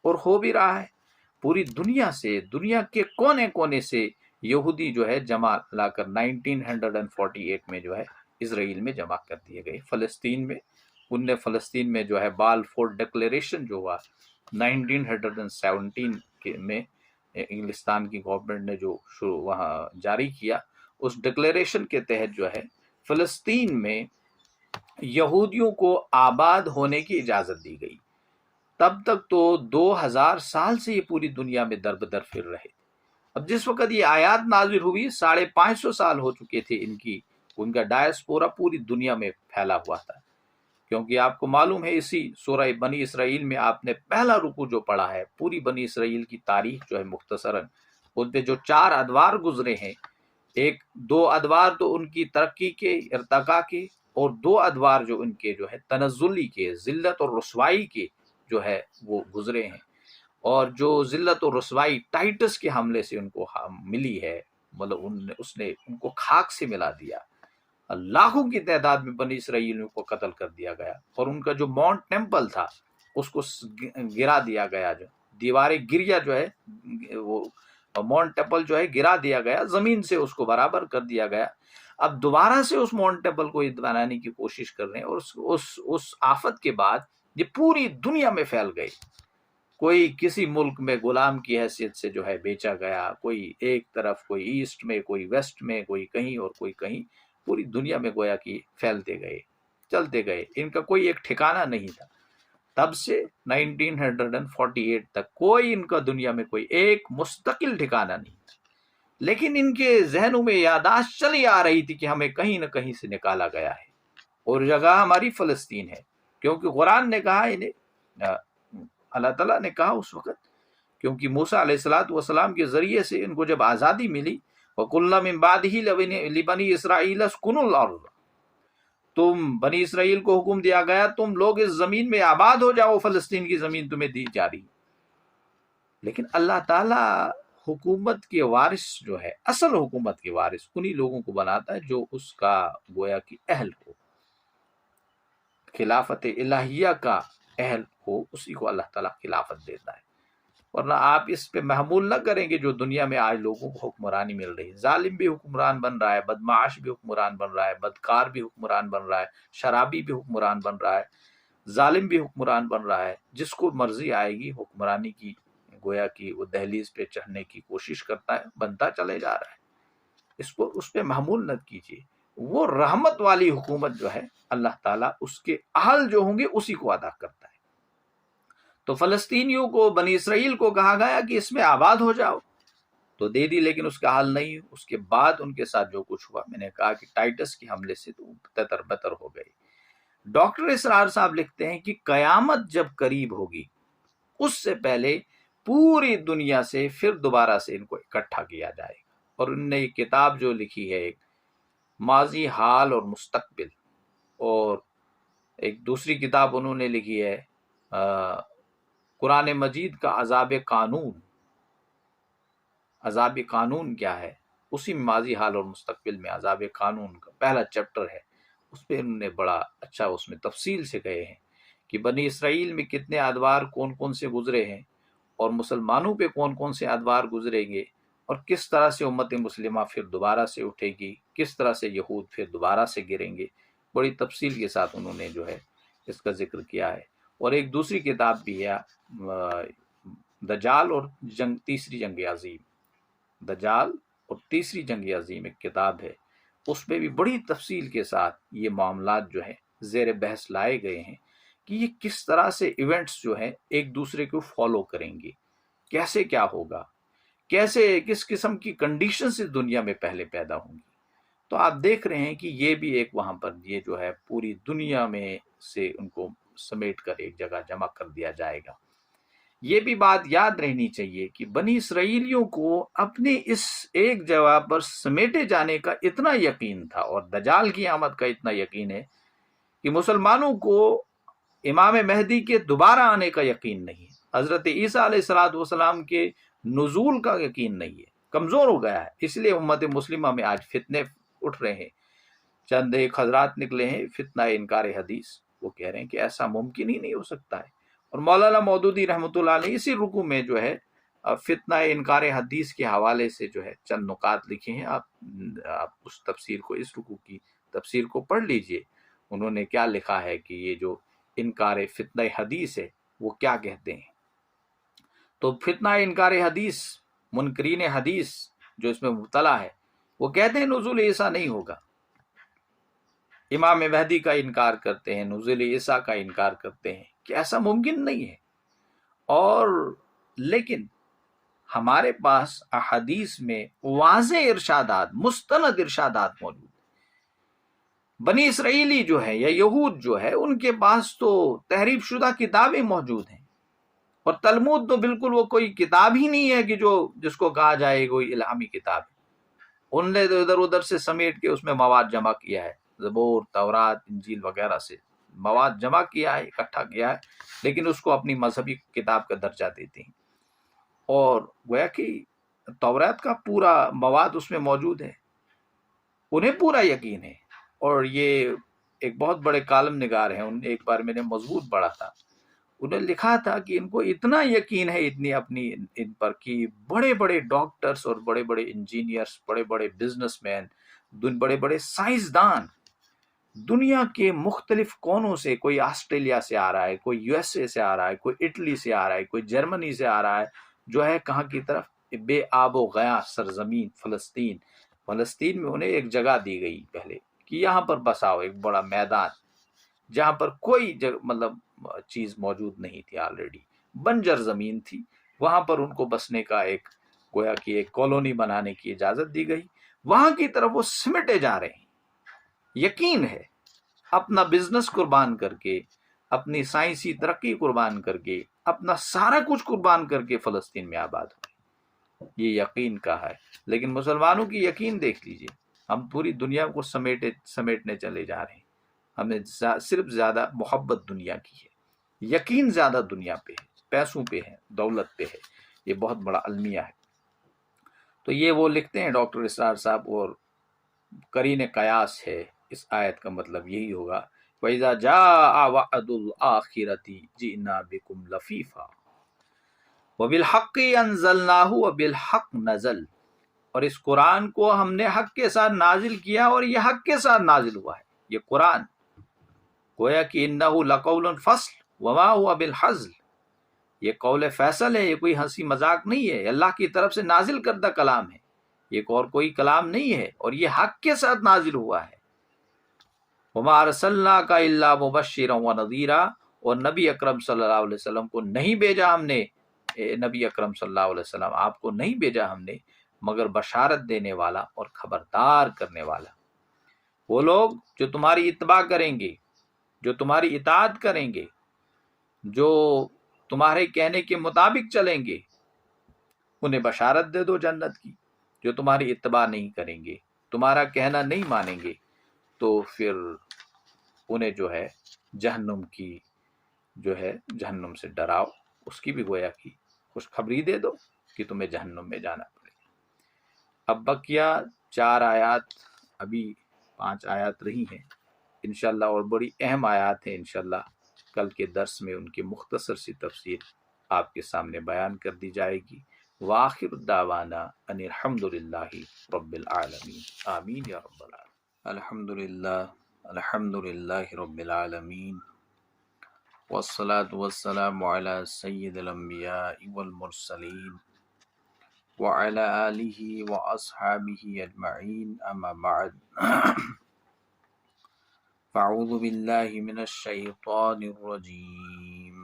Speaker 2: اور ہو بھی رہا ہے۔ پوری دنیا سے، دنیا کے کونے کونے سے یہودی جو ہے جمع لا کر 1948 میں جو ہے اسرائیل میں جمع کر دیے گئے۔ فلسطین میں، ان نے فلسطین میں جو ہے بالفور ڈکلیریشن جو ہوا 1917 میں انگلستان کی گورنمنٹ نے جو وہاں جاری کیا، اس ڈکلیریشن کے تحت جو ہے فلسطین میں یہودیوں کو آباد ہونے کی اجازت دی گئی۔ تب تک تو 2000 سال سے یہ پوری دنیا میں در بدر پھر رہے۔ اب جس وقت یہ آیات نازل ہوئی 550 سال ہو چکے تھے ان کا ڈائسپورا پوری دنیا میں پھیلا ہوا تھا، کیونکہ آپ کو معلوم ہے اسی سورہ بنی اسرائیل میں آپ نے پہلا رکوع جو پڑھا ہے، پوری بنی اسرائیل کی تاریخ جو ہے مختصراً ان پہ جو 4 ادوار گزرے ہیں، 2 ادوار تو ان کی ترقی کے، ارتقاء کے، اور 2 ادوار جو ان کے جو ہے تنزلی کے، ذلت اور رسوائی کے جو ہے وہ گزرے ہیں۔ اور جو ذلت و رسوائی ٹائٹس کے حملے سے ان کو ملی ہے، مطلب اس نے ان کو خاک سے ملا دیا، لاکھوں کی تعداد میں بنی اسرائیلیوں کو قتل کر دیا گیا، اور ان کا جو ماؤنٹ ٹیمپل تھا اس کو گرا دیا گیا، جو دیوار گریا جو ہے، وہ ماؤنٹ ٹیمپل جو ہے گرا دیا گیا، زمین سے اس کو برابر کر دیا گیا۔ اب دوبارہ سے اس ماؤنٹ ٹیمپل کو بنانے کی کوشش کر رہے ہیں، اور اس آفت کے بعد یہ پوری دنیا میں پھیل گئی۔ کوئی کسی ملک میں غلام کی حیثیت سے جو ہے بیچا گیا، کوئی ایک طرف، کوئی ایسٹ میں، کوئی ویسٹ میں، کوئی کہیں اور کوئی کہیں، پوری دنیا میں گویا کہ پھیلتے گئے، چلتے گئے، ان کا کوئی ایک ٹھکانہ نہیں تھا۔ تب سے 1948 تک کوئی ان کا دنیا میں کوئی ایک مستقل ٹھکانہ نہیں تھا، لیکن ان کے ذہنوں میں یادداشت چلی آ رہی تھی کہ ہمیں کہیں نہ کہیں سے نکالا گیا ہے، اور جگہ ہماری فلسطین ہے، کیونکہ قرآن نے کہا انہیں، اللہ تعالیٰ نے کہا اس وقت، کیونکہ موسیٰ علیہ السلام کے ذریعے سے ان کو جب آزادی ملی، وَقُلْنَا مِن بَعْدِهِ لِبَنِي إِسْرَائِيلَ اسْكُنُوا الْأَرْضَ، تم بنی اسرائیل کو حکم دیا گیا تم لوگ اس زمین میں آباد ہو جاؤ، فلسطین کی زمین تمہیں دی جا رہی۔ لیکن اللہ تعالیٰ حکومت کے وارث جو ہے، اصل حکومت کے وارث انہی لوگوں کو بناتا ہے جو اس کا گویا کہ اہل ہو، خلافت الہیہ کا اہل ہو، اسی کو اللہ تعالیٰ خلافت دیتا ہے۔ ورنہ آپ اس پہ محمول نہ کریں گے جو دنیا میں آج لوگوں کو حکمرانی مل رہی ہے، ظالم بھی حکمران بن رہا ہے، بدمعاش بھی حکمران بن رہا ہے، بدکار بھی حکمران بن رہا ہے، شرابی بھی حکمران بن رہا ہے، ظالم بھی حکمران بن رہا ہے، جس کو مرضی آئے گی حکمرانی کی گویا کہ وہ دہلیز پہ چڑھنے کی کوشش کرتا ہے، بنتا چلے جا رہا ہے، اس کو اس پہ محمول نہ کیجیے۔ وہ رحمت والی حکومت جو ہے اللہ تعالیٰ اس کے اہل جو ہوں گے اسی کو ادا کرتا ہے۔ تو فلسطینیوں کو، بنی اسرائیل کو کہا گیا کہ اس میں آباد ہو جاؤ، تو دے دی، لیکن اس کا حال نہیں۔ اس کے بعد ان کے ساتھ جو کچھ ہوا، میں نے کہا کہ ٹائٹس کے حملے سے تو تتر بتر ہو گئی۔ ڈاکٹر اسرار صاحب لکھتے ہیں کہ قیامت جب قریب ہوگی اس سے پہلے پوری دنیا سے پھر دوبارہ سے ان کو اکٹھا کیا جائے گا۔ اور انہوں نے یہ کتاب جو لکھی ہے، ایک ماضی، حال اور مستقبل، اور ایک دوسری کتاب انہوں نے لکھی ہے قرآن مجید کا عذاب قانون۔ عذاب قانون کیا ہے؟ اسی ماضی، حال اور مستقبل میں عذاب قانون کا پہلا چیپٹر ہے، اس پہ انہوں نے بڑا اچھا اس میں تفصیل سے کہے ہیں کہ بنی اسرائیل میں کتنے ادوار کون کون سے گزرے ہیں، اور مسلمانوں پہ کون کون سے ادوار گزریں گے، اور کس طرح سے امت مسلمہ پھر دوبارہ سے اٹھے گی، کس طرح سے یہود پھر دوبارہ سے گریں گے۔ بڑی تفصیل کے ساتھ انہوں نے جو ہے اس کا ذکر کیا ہے۔ اور ایک دوسری کتاب بھی ہے دجال اور تیسری جنگ عظیم، دجال اور تیسری جنگ عظیم ایک کتاب ہے، اس میں بھی بڑی تفصیل کے ساتھ یہ معاملات جو ہیں زیر بحث لائے گئے ہیں کہ یہ کس طرح سے ایونٹس جو ہیں ایک دوسرے کو فالو کریں گے، کیسے کیا ہوگا، کیسے کس قسم کی کنڈیشنز اس دنیا میں پہلے پیدا ہوں گی۔ تو آپ دیکھ رہے ہیں کہ یہ بھی ایک وہاں پر یہ جو ہے پوری دنیا میں سے ان کو سمیٹ کر ایک جگہ جمع کر دیا جائے گا۔ یہ بھی بات یاد رہنی چاہیے کہ بنی اسرائیلیوں کو اپنے اس ایک جگہ پر سمیٹے جانے کا اتنا یقین تھا، اور دجال کی آمد کا اتنا یقین ہے کہ مسلمانوں کو امام مہدی کے دوبارہ آنے کا یقین نہیں ہے، حضرت عیسیٰ علیہ السلام کے نزول کا یقین نہیں ہے، کمزور ہو گیا ہے۔ اس لیے امت مسلمہ میں آج فتنے اٹھ رہے ہیں۔ چند ایک حضرات نکلے ہیں فتنہ انکار حدیث، وہ کہہ رہے ہیں کہ ایسا ممکن ہی نہیں ہو سکتا ہے۔ اور مولانا مودودی رحمۃ اللہ علیہ اسی رکوع میں جو ہے فتنہ انکار حدیث کے حوالے سے جو ہے چند نکات لکھے ہیں، آپ اس تفسیر کو، اس رکوع کی تفسیر کو پڑھ لیجئے۔ انہوں نے کیا لکھا ہے کہ یہ جو انکار فتنہ حدیث ہے وہ کیا کہتے ہیں۔ تو فتنہ انکار حدیث، منکرین حدیث جو اس میں مبتلا ہے، وہ کہتے ہیں نزول عیسیٰ نہیں ہوگا، امام مہدی کا انکار کرتے ہیں، نزول عیسیٰ کا انکار کرتے ہیں کہ ایسا ممکن نہیں ہے۔ اور لیکن ہمارے پاس احادیث میں واضح ارشادات، مستند ارشادات موجود ہیں۔ بنی اسرائیلی جو ہے یا یہود جو ہے، ان کے پاس تو تحریف شدہ کتابیں موجود ہیں، اور تلمود تو بالکل وہ کوئی کتاب ہی نہیں ہے کہ جس کو کہا جائے کوئی الہامی کتاب ہے۔ ان نے ادھر ادھر سے سمیٹ کے اس میں مواد جمع کیا ہے، زبور، تورات، انجیل وغیرہ سے مواد جمع کیا ہے، اکٹھا کیا ہے، لیکن اس کو اپنی مذہبی کتاب کا درجہ دیتے ہیں۔ اور گویا کہ تورات کا پورا مواد اس میں موجود ہے، انہیں پورا یقین ہے۔ اور یہ ایک بہت بڑے کالم نگار ہیں، ایک بار میں نے مضبوط پڑھا تھا، انہیں لکھا تھا کہ ان کو اتنا یقین ہے اتنی اپنی ان پر کہ بڑے بڑے ڈاکٹرز اور بڑے بڑے انجینئرز، بڑے بڑے بزنس مین، بڑے بڑے سائنسدان دنیا کے مختلف کونوں سے، کوئی آسٹریلیا سے آ رہا ہے، کوئی یو ایس اے سے آ رہا ہے، کوئی اٹلی سے آ رہا ہے، کوئی جرمنی سے آ رہا ہے، جو ہے کہاں کی طرف بے آب و گیا سرزمین فلسطین میں انہیں ایک جگہ دی گئی پہلے کہ یہاں پر بساؤ، ایک بڑا میدان جہاں پر کوئی مطلب چیز موجود نہیں تھی، آلریڈی بنجر زمین تھی، وہاں پر ان کو بسنے کا ایک گویا کہ ایک کالونی بنانے کی اجازت دی گئی۔ وہاں کی طرف وہ سمٹے جا رہے ہیں، یقین ہے، اپنا بزنس قربان کر کے، اپنی سائنسی ترقی قربان کر کے، اپنا سارا کچھ قربان کر کے فلسطین میں آباد ہوئے، یہ یقین کا ہے۔ لیکن مسلمانوں کی یقین دیکھ لیجئے، ہم پوری دنیا کو سمیٹنے چلے جا رہے ہیں۔ ہمیں صرف زیادہ محبت دنیا کی ہے، یقین زیادہ دنیا پہ ہے، پیسوں پہ ہے، دولت پہ ہے، یہ بہت بڑا المیہ ہے۔ تو یہ وہ لکھتے ہیں ڈاکٹر اسرار صاحب، اور قرین قیاس ہے اس آیت کا مطلب یہی ہوگا، وَإِذَا جَاءَ وَعْدُ الْآخِرَةِ جِئْنَا بِكُمْ لَفِيفًا وَبِالْحَقِّ أَنزَلْنَاهُ وَبِالْحَقِّ نَزَلَ۔ اور اس قرآن کو ہم نے حق کے ساتھ نازل کیا، اور یہ حق کے ساتھ نازل ہوا ہے۔ یہ قرآن گویا کہ انہ لقول فصل وما هو بالحزل، یہ قول فیصل ہے، یہ کوئی ہنسی مذاق نہیں ہے، یہ اللہ کی طرف سے نازل کردہ کلام ہے، یہ اور کوئی کلام نہیں ہے، اور یہ حق کے ساتھ نازل ہوا ہے۔ وَمَا أَرْسَلْنَاكَ إِلَّا مُبَشِّرًا وَنَذِيرًا، اور نبی اکرم صلی اللہ علیہ وسلم کو نہیں بھیجا ہم نے، نبی اکرم صلی اللہ علیہ وسلم آپ کو نہیں بھیجا ہم نے مگر بشارت دینے والا اور خبردار کرنے والا۔ وہ لوگ جو تمہاری اتباع کریں گے، جو تمہاری اطاعت کریں گے، جو تمہارے کہنے کے مطابق چلیں گے، انہیں بشارت دے دو جنت کی۔ جو تمہاری اتباع نہیں کریں گے، تمہارا کہنا نہیں مانیں گے، تو پھر انہیں جو ہے جہنم کی جہنم سے ڈراؤ، اس کی بھی گویا کی خوشخبری دے دو کہ تمہیں جہنم میں جانا پڑے گا۔ اب بقیہ 4 آیات، ابھی 5 آیات رہی ہیں انشاءاللہ، اور بڑی اہم آیات ہیں انشاءاللہ، کل کے درس میں ان کی مختصر سی تفسیر آپ کے سامنے بیان کر دی جائے گی۔ وآخر دعوانا ان الحمدللہ رب العالمین، آمین یا رب العالمین۔ الحمدللہ رب العالمین، والصلاة والسلام على سید الانبیاء والمرسلین وعلى آلہ واصحابہ اجمعین، اما بعد فاعوذ باللہ من الشیطان الرجیم،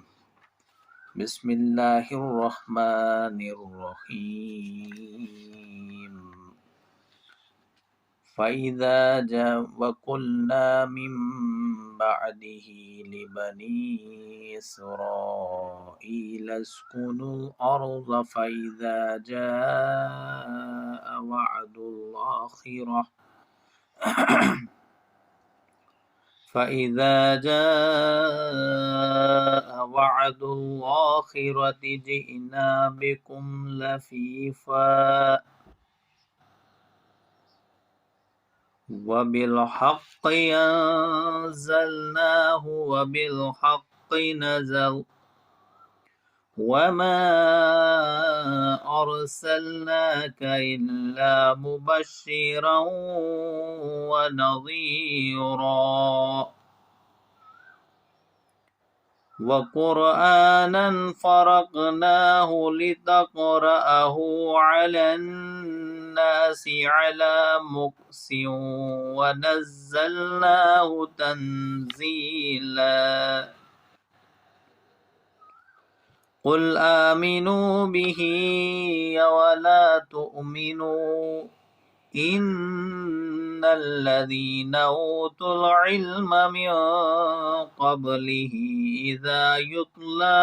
Speaker 2: بسم اللہ الرحمن الرحیم۔ فَإِذَا وَقُلْنَا مِن بَعْدِهِ لِبَنِي إِسْرَائِيلَ اسْكُنُوا الْأَرْضَ فَإِذَا جَاءَ وَعْدُ الْآخِرَةِ جِئْنَا بِكُمْ لَفِيفًا وَبِالْحَقِّ أَنزَلْنَاهُ وَبِالْحَقِّ نَزَلَ وَمَا أَرْسَلْنَاكَ إِلَّا مُبَشِّرًا وَنَذِيرًا وَقُرْآنًا فَرَقْنَاهُ لِتَقْرَأَهُ عَلَى النَّاسِ عَلَى مُكْثٍ وَنَزَّلْنَاهُ تَنزِيلًا۔ قُلْ آمِنُوا بِهِ وَلَا تُؤْمِنُوا، إِنَّ الَّذِينَ أُوتُوا الْعِلْمَ مِنْ قَبْلِهِ إِذَا يُتْلَى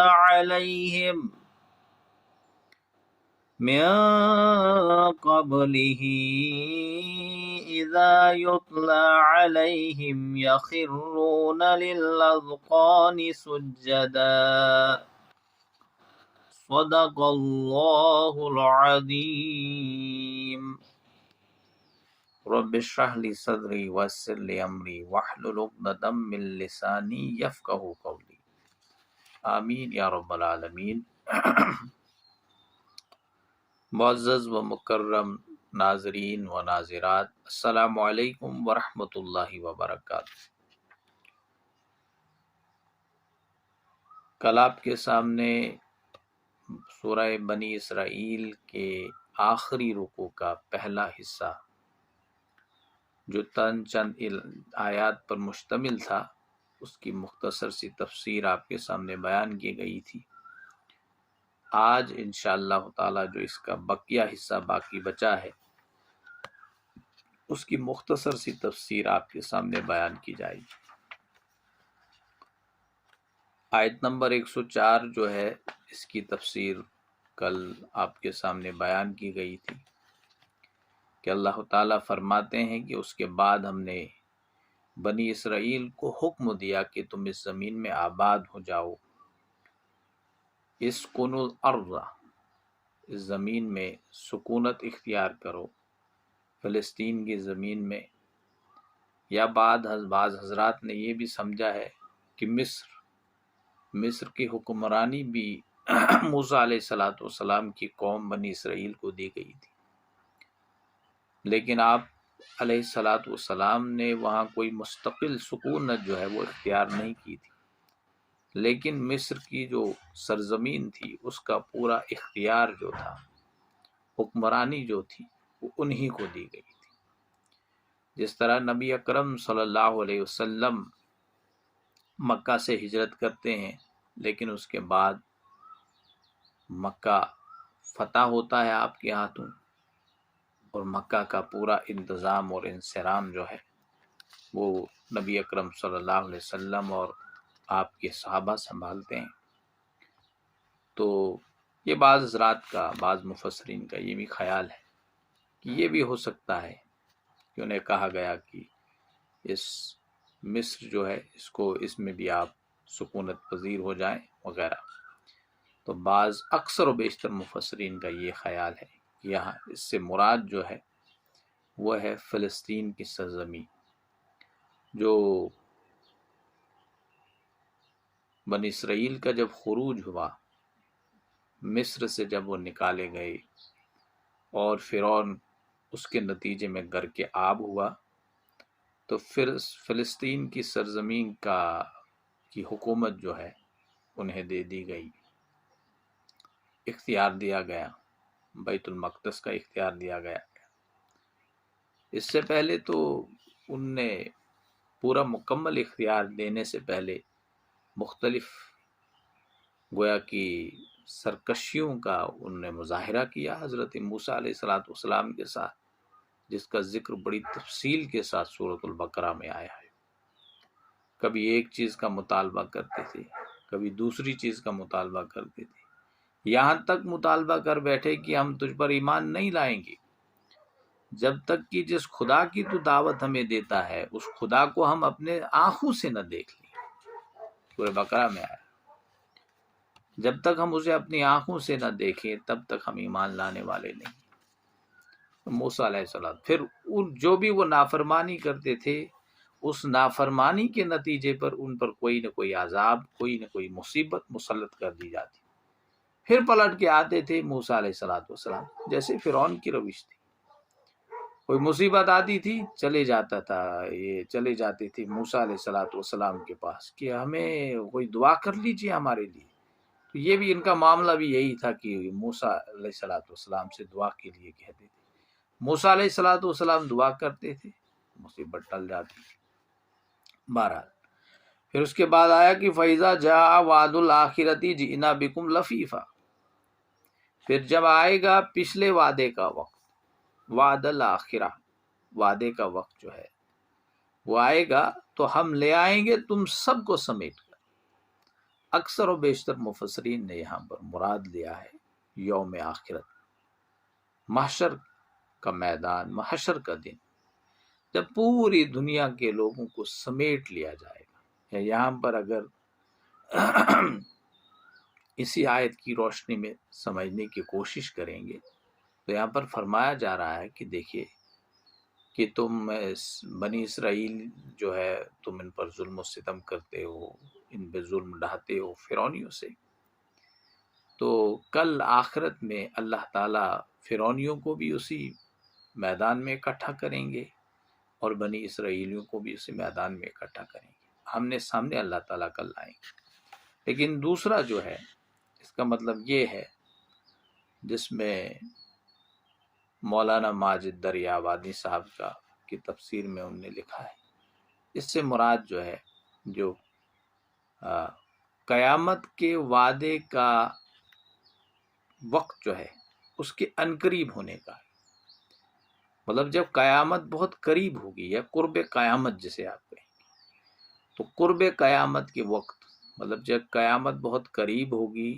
Speaker 2: عَلَيْهِمْ يَخِرُّونَ لِلْأَذْقَانِ سُجَّدًا۔ صدق اللہ العظیم۔ رب اشرح لی صدری ویسر لی امری واحلل عقدۃ من لسانی یفقہوا قولی، آمین یا رب العالمین۔ معزز و مکرم ناظرین و ناظرات، السلام علیکم ورحمۃ اللہ وبرکاتہ۔ کل آپ کے سامنے سورہ بنی اسرائیل کے آخری رکوع کا پہلا حصہ جو چند آیات پر مشتمل تھا، اس کی مختصر سی تفسیر آپ کے سامنے بیان کی گئی تھی۔ آج انشاءاللہ تعالی جو اس کا بقیہ حصہ باقی بچا ہے، اس کی مختصر سی تفسیر آپ کے سامنے بیان کی جائے گی۔ آیت نمبر 104 جو ہے، اس کی تفسیر کل آپ کے سامنے بیان کی گئی تھی کہ اللہ تعالیٰ فرماتے ہیں کہ اس کے بعد ہم نے بنی اسرائیل کو حکم دیا کہ تم اس زمین میں آباد ہو جاؤ، اسکنوا الارض، اس زمین میں سکونت اختیار کرو، فلسطین کی زمین میں، یا بعض حضرات نے یہ بھی سمجھا ہے کہ مصر کی حکمرانی بھی موسیٰ علیہ السلام کی قوم بنی اسرائیل کو دی گئی تھی، لیکن آپ علیہ السلام نے وہاں کوئی مستقل سکونت جو ہے وہ اختیار نہیں کی تھی، لیکن مصر کی جو سرزمین تھی اس کا پورا اختیار جو تھا، حکمرانی جو تھی، وہ انہی کو دی گئی تھی۔ جس طرح نبی اکرم صلی اللہ علیہ وسلم مکہ سے ہجرت کرتے ہیں، لیکن اس کے بعد مکہ فتح ہوتا ہے آپ کے ہاتھوں، اور مکہ کا پورا انتظام اور انصرام جو ہے وہ نبی اکرم صلی اللہ علیہ وسلم اور آپ کے صحابہ سنبھالتے ہیں۔ تو یہ بعض حضرات کا، بعض مفسرین کا یہ بھی خیال ہے کہ یہ بھی ہو سکتا ہے کہ انہیں کہا گیا کہ اس مصر جو ہے اس میں بھی آپ سکونت پذیر ہو جائیں وغیرہ۔ تو بعض اکثر و بیشتر مفسرین کا یہ خیال ہے کہ یہاں اس سے مراد جو ہے وہ ہے فلسطین کی سرزمین، جو بنی اسرائیل کا جب خروج ہوا مصر سے، جب وہ نکالے گئے اور فرعون اس کے نتیجے میں غرق آب ہوا، تو پھر فلسطین کی سرزمین کی حکومت جو ہے انہیں دے دی گئی، اختیار دیا گیا، بیت المقدس کا اختیار دیا گیا۔ اس سے پہلے تو ان نے پورا مکمل اختیار دینے سے پہلے مختلف گویا کہ سرکشیوں کا ان نے مظاہرہ کیا حضرت موسیٰ علیہ السلام کے ساتھ، جس کا ذکر بڑی تفصیل کے ساتھ سورۃ البقرہ میں آیا ہے۔ کبھی ایک چیز کا مطالبہ کرتے تھے، کبھی دوسری چیز کا مطالبہ کرتے تھے، یہاں تک مطالبہ کر بیٹھے کہ ہم تجھ پر ایمان نہیں لائیں گے جب تک کہ جس خدا کی تو دعوت ہمیں دیتا ہے اس خدا کو ہم اپنے آنکھوں سے نہ دیکھ لیں۔ سورہ بقرہ میں آیا، جب تک ہم اسے اپنی آنکھوں سے نہ دیکھیں تب تک ہم ایمان لانے والے نہیں۔ موسیٰ علیہ السلام پھر جو بھی وہ نافرمانی کرتے تھے، اس نافرمانی کے نتیجے پر ان پر کوئی نہ کوئی عذاب، کوئی نہ کوئی مصیبت مسلط کر دی جاتی، پھر پلٹ کے آتے تھے موسیٰ علیہ السلام، جیسے فرعون کی روش تھی۔ کوئی مصیبت آتی تھی، چلے جاتے تھے موسیٰ علیہ السلام کے پاس کہ ہمیں کوئی دعا کر لیجیے ہمارے لیے۔ تو یہ بھی ان کا معاملہ بھی یہی تھا کہ موسیٰ علیہ السلام سے دعا کے لیے کہتے تھے۔ موسیٰ علیہ السلام دعا کرتے تھے، مصیبت ٹل جاتی تھی۔ بہرحال پھر اس کے بعد آیا کہ فَإِذَا جَاءَ وَعْدُ الْآخِرَةِ جِئْنَا بِكُمْ لَفِيفًا، پھر جب آئے گا پچھلے وعدے کا وقت، وعد الآخرہ، وعدے کا وقت جو ہے وہ آئے گا تو ہم لے آئیں گے تم سب کو سمیٹ کر۔ اکثر و بیشتر مفسرین نے یہاں پر مراد لیا ہے یوم آخرت، محشر کا میدان، محشر کا دن، جب پوری دنیا کے لوگوں کو سمیٹ لیا جائے گا۔ یہاں پر اگر اسی آیت کی روشنی میں سمجھنے کی کوشش کریں گے تو یہاں پر فرمایا جا رہا ہے کہ دیکھیے کہ تم بنی اسرائیل جو ہے تم ان پر ظلم و ستم کرتے ہو، ان پہ ظلم ڈھاتے ہو فرعونیوں سے، تو کل آخرت میں اللہ تعالیٰ فرعونیوں کو بھی اسی میدان میں اکٹھا کریں گے اور بنی اسرائیلیوں کو بھی اسی میدان میں اکٹھا کریں گے، ہم نے سامنے اللہ تعالیٰ کل لائیں گے۔ لیکن دوسرا جو ہے اس کا مطلب یہ ہے، جس میں مولانا ماجد دریابادی صاحب کی تفسیر میں انہوں نے لکھا ہے، اس سے مراد جو ہے جو قیامت کے وعدے کا وقت جو ہے اس کے انقریب ہونے کا، مطلب جب قیامت بہت قریب ہوگی یا قرب قیامت جسے آپ کہیں گے، تو قرب قیامت کے وقت، مطلب جب قیامت بہت قریب ہوگی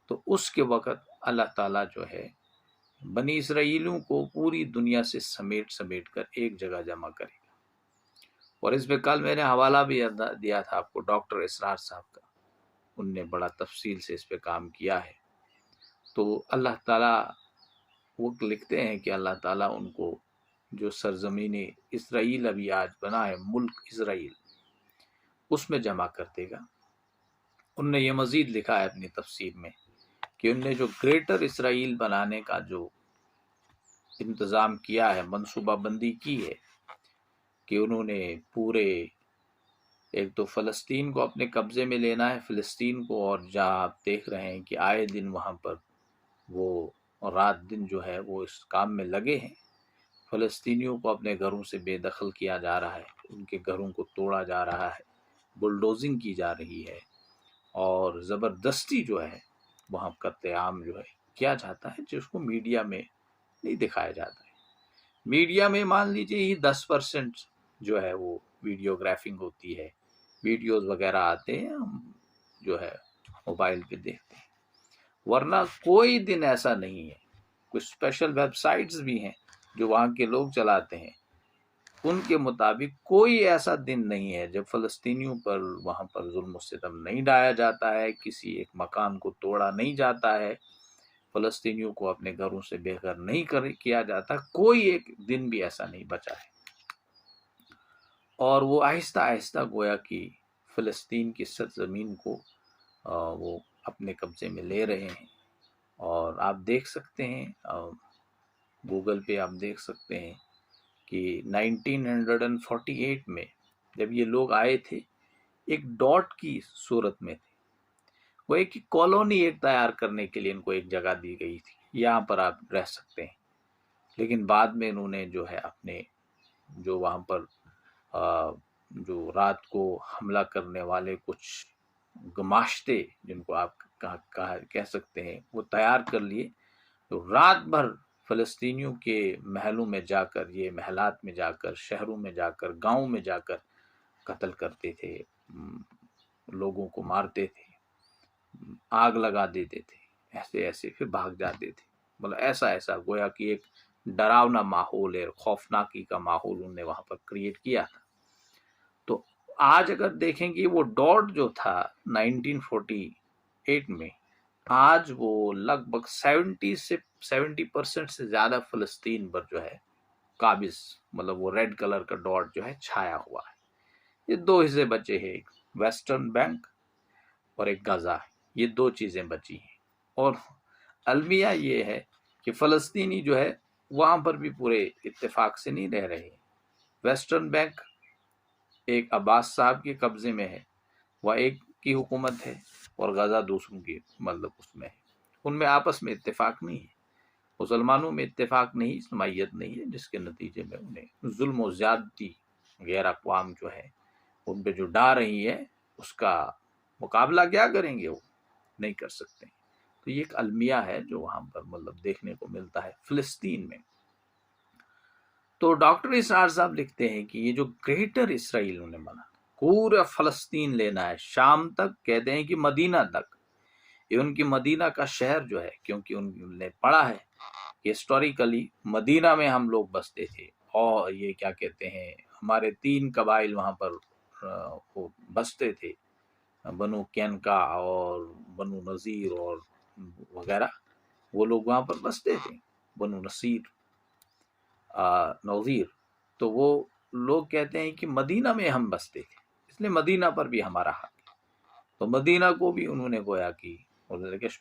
Speaker 2: تو اس کے وقت اللہ تعالیٰ جو ہے بنی اسرائیلوں کو پوری دنیا سے سمیٹ کر ایک جگہ جمع کرے گا۔ اور اس پہ کل میں نے حوالہ بھی دیا تھا آپ کو ڈاکٹر اسرار صاحب کا، ان نے بڑا تفصیل سے اس پہ کام کیا ہے۔ تو اللہ تعالیٰ وہ لکھتے ہیں کہ اللہ تعالیٰ ان کو جو سرزمین اسرائیل ابھی آج بنا ہے، ملک اسرائیل، اس میں جمع کر دے گا۔ ان نے یہ مزید لکھا ہے اپنی تفسیر میں کہ ان نے جو گریٹر اسرائیل بنانے کا جو انتظام کیا ہے، منصوبہ بندی کی ہے، کہ انہوں نے پورے ایک تو فلسطین کو اپنے قبضے میں لینا ہے، فلسطین کو، اور جہاں آپ دیکھ رہے ہیں کہ آئے دن وہاں پر وہ رات دن جو ہے وہ اس کام میں لگے ہیں، فلسطینیوں کو اپنے گھروں سے بے دخل کیا جا رہا ہے، ان کے گھروں کو توڑا جا رہا ہے، بلڈوزنگ کی جا رہی ہے، اور زبردستی جو ہے وہاں قتل عام جو ہے کیا جاتا ہے، جس کو میڈیا میں نہیں دکھایا جاتا ہے۔ میڈیا میں مان لیجیے ہی 10% جو ہے وہ ویڈیوگرافنگ ہوتی ہے، ویڈیوز وغیرہ آتے ہیں، ہم جو ہے موبائل پہ دیکھتے ہیں، ورنہ کوئی دن ایسا نہیں ہے۔ کچھ اسپیشل ویب سائٹس بھی ہیں جو وہاں کے لوگ چلاتے ہیں، ان کے مطابق کوئی ایسا دن نہیں ہے جب فلسطینیوں پر وہاں پر ظلم و ستم نہیں ڈھایا جاتا ہے، کسی ایک مکان کو توڑا نہیں جاتا ہے، فلسطینیوں کو اپنے گھروں سے بے گھر نہیں کیا جاتا، کوئی ایک دن بھی ایسا نہیں بچا ہے۔ اور وہ آہستہ آہستہ گویا کہ فلسطین کی سرزمین کو وہ اپنے قبضے میں لے رہے ہیں۔ اور آپ دیکھ سکتے ہیں، گوگل پہ آپ دیکھ سکتے ہیں کہ 1948 میں جب یہ لوگ آئے تھے ایک ڈاٹ کی صورت میں تھے، وہ ایک کالونی ایک تیار کرنے کے لیے ان کو ایک جگہ دی گئی تھی، یہاں پر آپ رہ سکتے ہیں، لیکن بعد میں انہوں نے جو ہے اپنے جو وہاں پر جو رات کو حملہ کرنے والے کچھ گماشتے جن کو آپ کہہ سکتے ہیں، وہ تیار کر لیے، تو رات بھر فلسطینیوں کے محلوں میں جا کر، یہ محلات میں جا کر، شہروں میں جا کر، گاؤں میں جا کر قتل کرتے تھے، لوگوں کو مارتے تھے، آگ لگا دیتے تھے، ایسے ایسے پھر بھاگ جاتے تھے، مطلب ایسا گویا کہ ایک ڈراؤنا ماحول ہے، خوفناکی کا ماحول انہوں نے وہاں پر کریٹ کیا تھا۔ تو آج اگر دیکھیں گے وہ ڈاٹ جو تھا 1948 میں، آج وہ لگ بھگ 70% سے زیادہ فلسطین پر جو ہے قابض، مطلب وہ ریڈ کلر کا ڈاٹ جو ہے چھایا ہوا ہے۔ یہ دو حصے بچے ہیں، ایک ویسٹرن بینک اور ایک غزہ، یہ دو چیزیں بچی ہیں۔ اور المیہ یہ ہے کہ فلسطینی جو ہے وہاں پر بھی پورے اتفاق سے نہیں رہ رہے۔ ویسٹرن بینک ایک عباس صاحب کے قبضے میں ہے، وہ ایک کی حکومت ہے، اور غزہ دوسروں کی مطلب اس میں ہے، ان میں آپس میں اتفاق نہیں ہے، مسلمانوں میں اتفاق نہیں، اسلامیت نہیں ہے، جس کے نتیجے میں انہیں ظلم و زیادتی غیر اقوام جو ہے ان پہ جو ڈا رہی ہے، اس کا مقابلہ کیا کریں گے، وہ نہیں کر سکتے۔ تو یہ ایک المیہ ہے جو وہاں پر مطلب دیکھنے کو ملتا ہے فلسطین میں۔ تو ڈاکٹر اسرار صاحب لکھتے ہیں کہ یہ جو گریٹر اسرائیل انہوں نے بنا، پورا فلسطین لینا ہے، شام تک، کہتے ہیں کہ مدینہ تک، یہ ان کی مدینہ کا شہر جو ہے، کیونکہ انہوں نے پڑھا ہے کہ ہسٹوریکلی مدینہ میں ہم لوگ بستے تھے، اور یہ کیا کہتے ہیں، ہمارے 3 قبائل وہاں پر بستے تھے، بنو کینکا اور بنو نذیر اور وغیرہ، وہ لوگ وہاں پر بستے تھے، بنو نذیر، تو وہ لوگ کہتے ہیں کہ مدینہ میں ہم بستے تھے، اس لیے مدینہ پر بھی ہمارا حق ہے۔ تو مدینہ کو بھی انہوں نے گویا کہ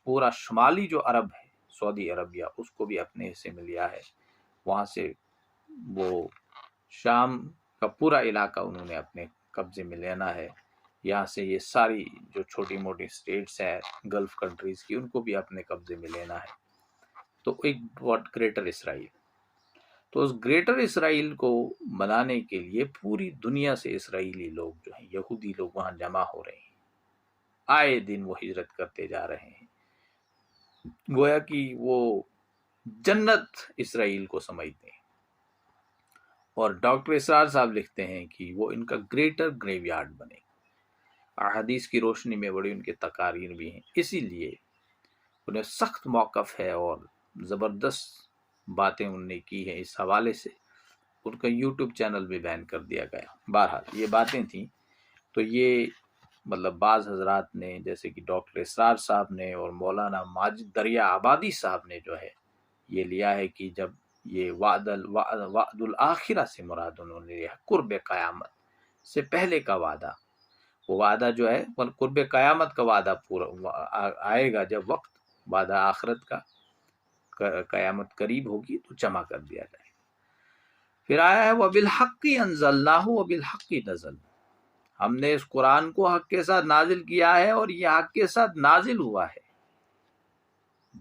Speaker 2: پورا شمالی جو عرب ہے، سعودی عربیہ، اس کو بھی اپنے حصے میں لیا ہے، وہاں سے وہ شام کا پورا علاقہ انہوں نے اپنے قبضے میں لینا ہے، یہاں سے یہ ساری جو چھوٹی موٹی سٹیٹس ہیں گلف کنٹریز کی، ان کو بھی اپنے قبضے میں لینا ہے۔ تو ایک گریٹر اسرائیل، تو اس گریٹر اسرائیل کو بنانے کے لیے پوری دنیا سے اسرائیلی لوگ جو ہیں، یہودی لوگ وہاں جمع ہو رہے ہیں، آئے دن وہ ہجرت کرتے جا رہے ہیں، گویا کہ وہ جنت اسرائیل کو سمجھتے ہیں۔ اور ڈاکٹر اسرار صاحب لکھتے ہیں کہ وہ ان کا گریٹر گریو یارڈ بنے، احادیث کی روشنی میں بڑی ان کے تقاریر بھی ہیں، اسی لیے انہیں سخت موقف ہے اور زبردست باتیں انہوں نے کی ہیں، اس حوالے سے ان کا یوٹیوب چینل بھی بین کر دیا گیا۔ بہرحال یہ باتیں تھیں، تو یہ مطلب بعض حضرات نے، جیسے کہ ڈاکٹر اسرار صاحب نے اور مولانا ماجد دریا آبادی صاحب نے جو ہے یہ لیا ہے کہ جب یہ وعد الآخرہ سے مراد انہوں نے لیا قرب قیامت سے پہلے کا وعدہ، وہ وعدہ جو ہے قرب قیامت کا وعدہ پورا آئے گا، جب وقت وعدہ آخرت کا قیامت قریب ہوگی تو جمع کر دیا جائے۔ پھر آیا ہے وَبِالْحَقِّ أَنزَلْنَاهُ وَبِالْحَقِّ نَزَلَ، ہم نے اس قرآن کو حق کے ساتھ نازل کیا ہے اور یہ حق کے ساتھ نازل ہوا ہے۔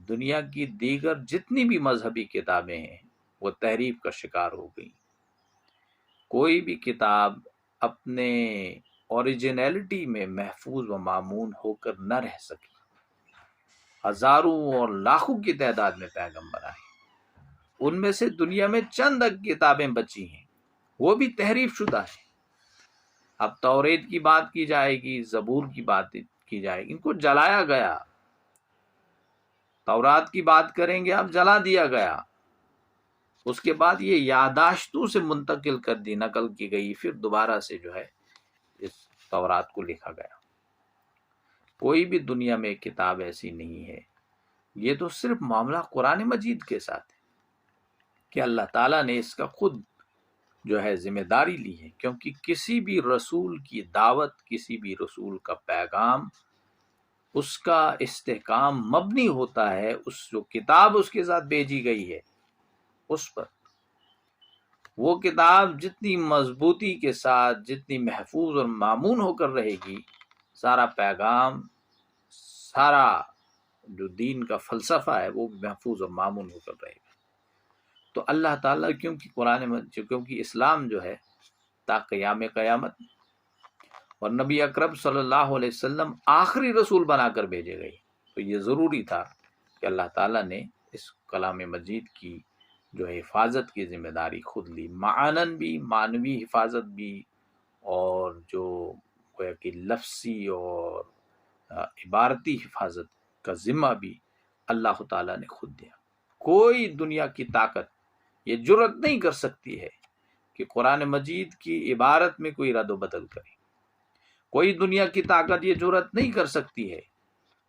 Speaker 2: دنیا کی دیگر جتنی بھی مذہبی کتابیں ہیں وہ تحریف کا شکار ہو گئی۔ کوئی بھی کتاب اپنے اوریجنیلٹی میں محفوظ و مامون ہو کر نہ رہ سکی۔ ہزاروں اور لاکھوں کی تعداد میں پیغمبر آئے، ان میں سے دنیا میں چند کتابیں بچی ہیں، وہ بھی تحریف شدہ ہیں۔ اب توریت کی بات کی جائے گی، زبور کی بات کی جائے گی، ان کو جلایا گیا۔ تورات کی بات کریں گے، اب جلا دیا گیا۔ اس کے بعد یہ یاداشتوں سے منتقل کر دی، نقل کی گئی، پھر دوبارہ سے جو ہے اس تورات کو لکھا گیا۔ کوئی بھی دنیا میں کتاب ایسی نہیں ہے۔ یہ تو صرف معاملہ قرآن مجید کے ساتھ ہے کہ اللہ تعالیٰ نے اس کا خود جو ہے ذمہ داری لی ہے، کیونکہ کسی بھی رسول کی دعوت، کسی بھی رسول کا پیغام، اس کا استحکام مبنی ہوتا ہے اس جو کتاب اس کے ساتھ بھیجی گئی ہے اس پر۔ وہ کتاب جتنی مضبوطی کے ساتھ، جتنی محفوظ اور مامون ہو کر رہے گی، سارا پیغام، سارا جو دین کا فلسفہ ہے وہ محفوظ اور مامون ہو کر رہے گا۔ تو اللہ تعالیٰ کیونکہ اسلام جو ہے تا قیام قیامت، اور نبی اکرم صلی اللہ علیہ وسلم آخری رسول بنا کر بھیجے گئے، تو یہ ضروری تھا کہ اللہ تعالیٰ نے اس کلام مجید کی جو ہے حفاظت کی ذمہ داری خود لی، معانن بھی، معنوی حفاظت بھی، اور جو گویا کہ لفظی اور عبارتی حفاظت کا ذمہ بھی اللہ تعالیٰ نے خود دیا۔ کوئی دنیا کی طاقت یہ جرت نہیں کر سکتی ہے کہ قرآن مجید کی عبارت میں کوئی رد و بدل کرے۔ کوئی دنیا کی طاقت یہ جرت نہیں کر سکتی ہے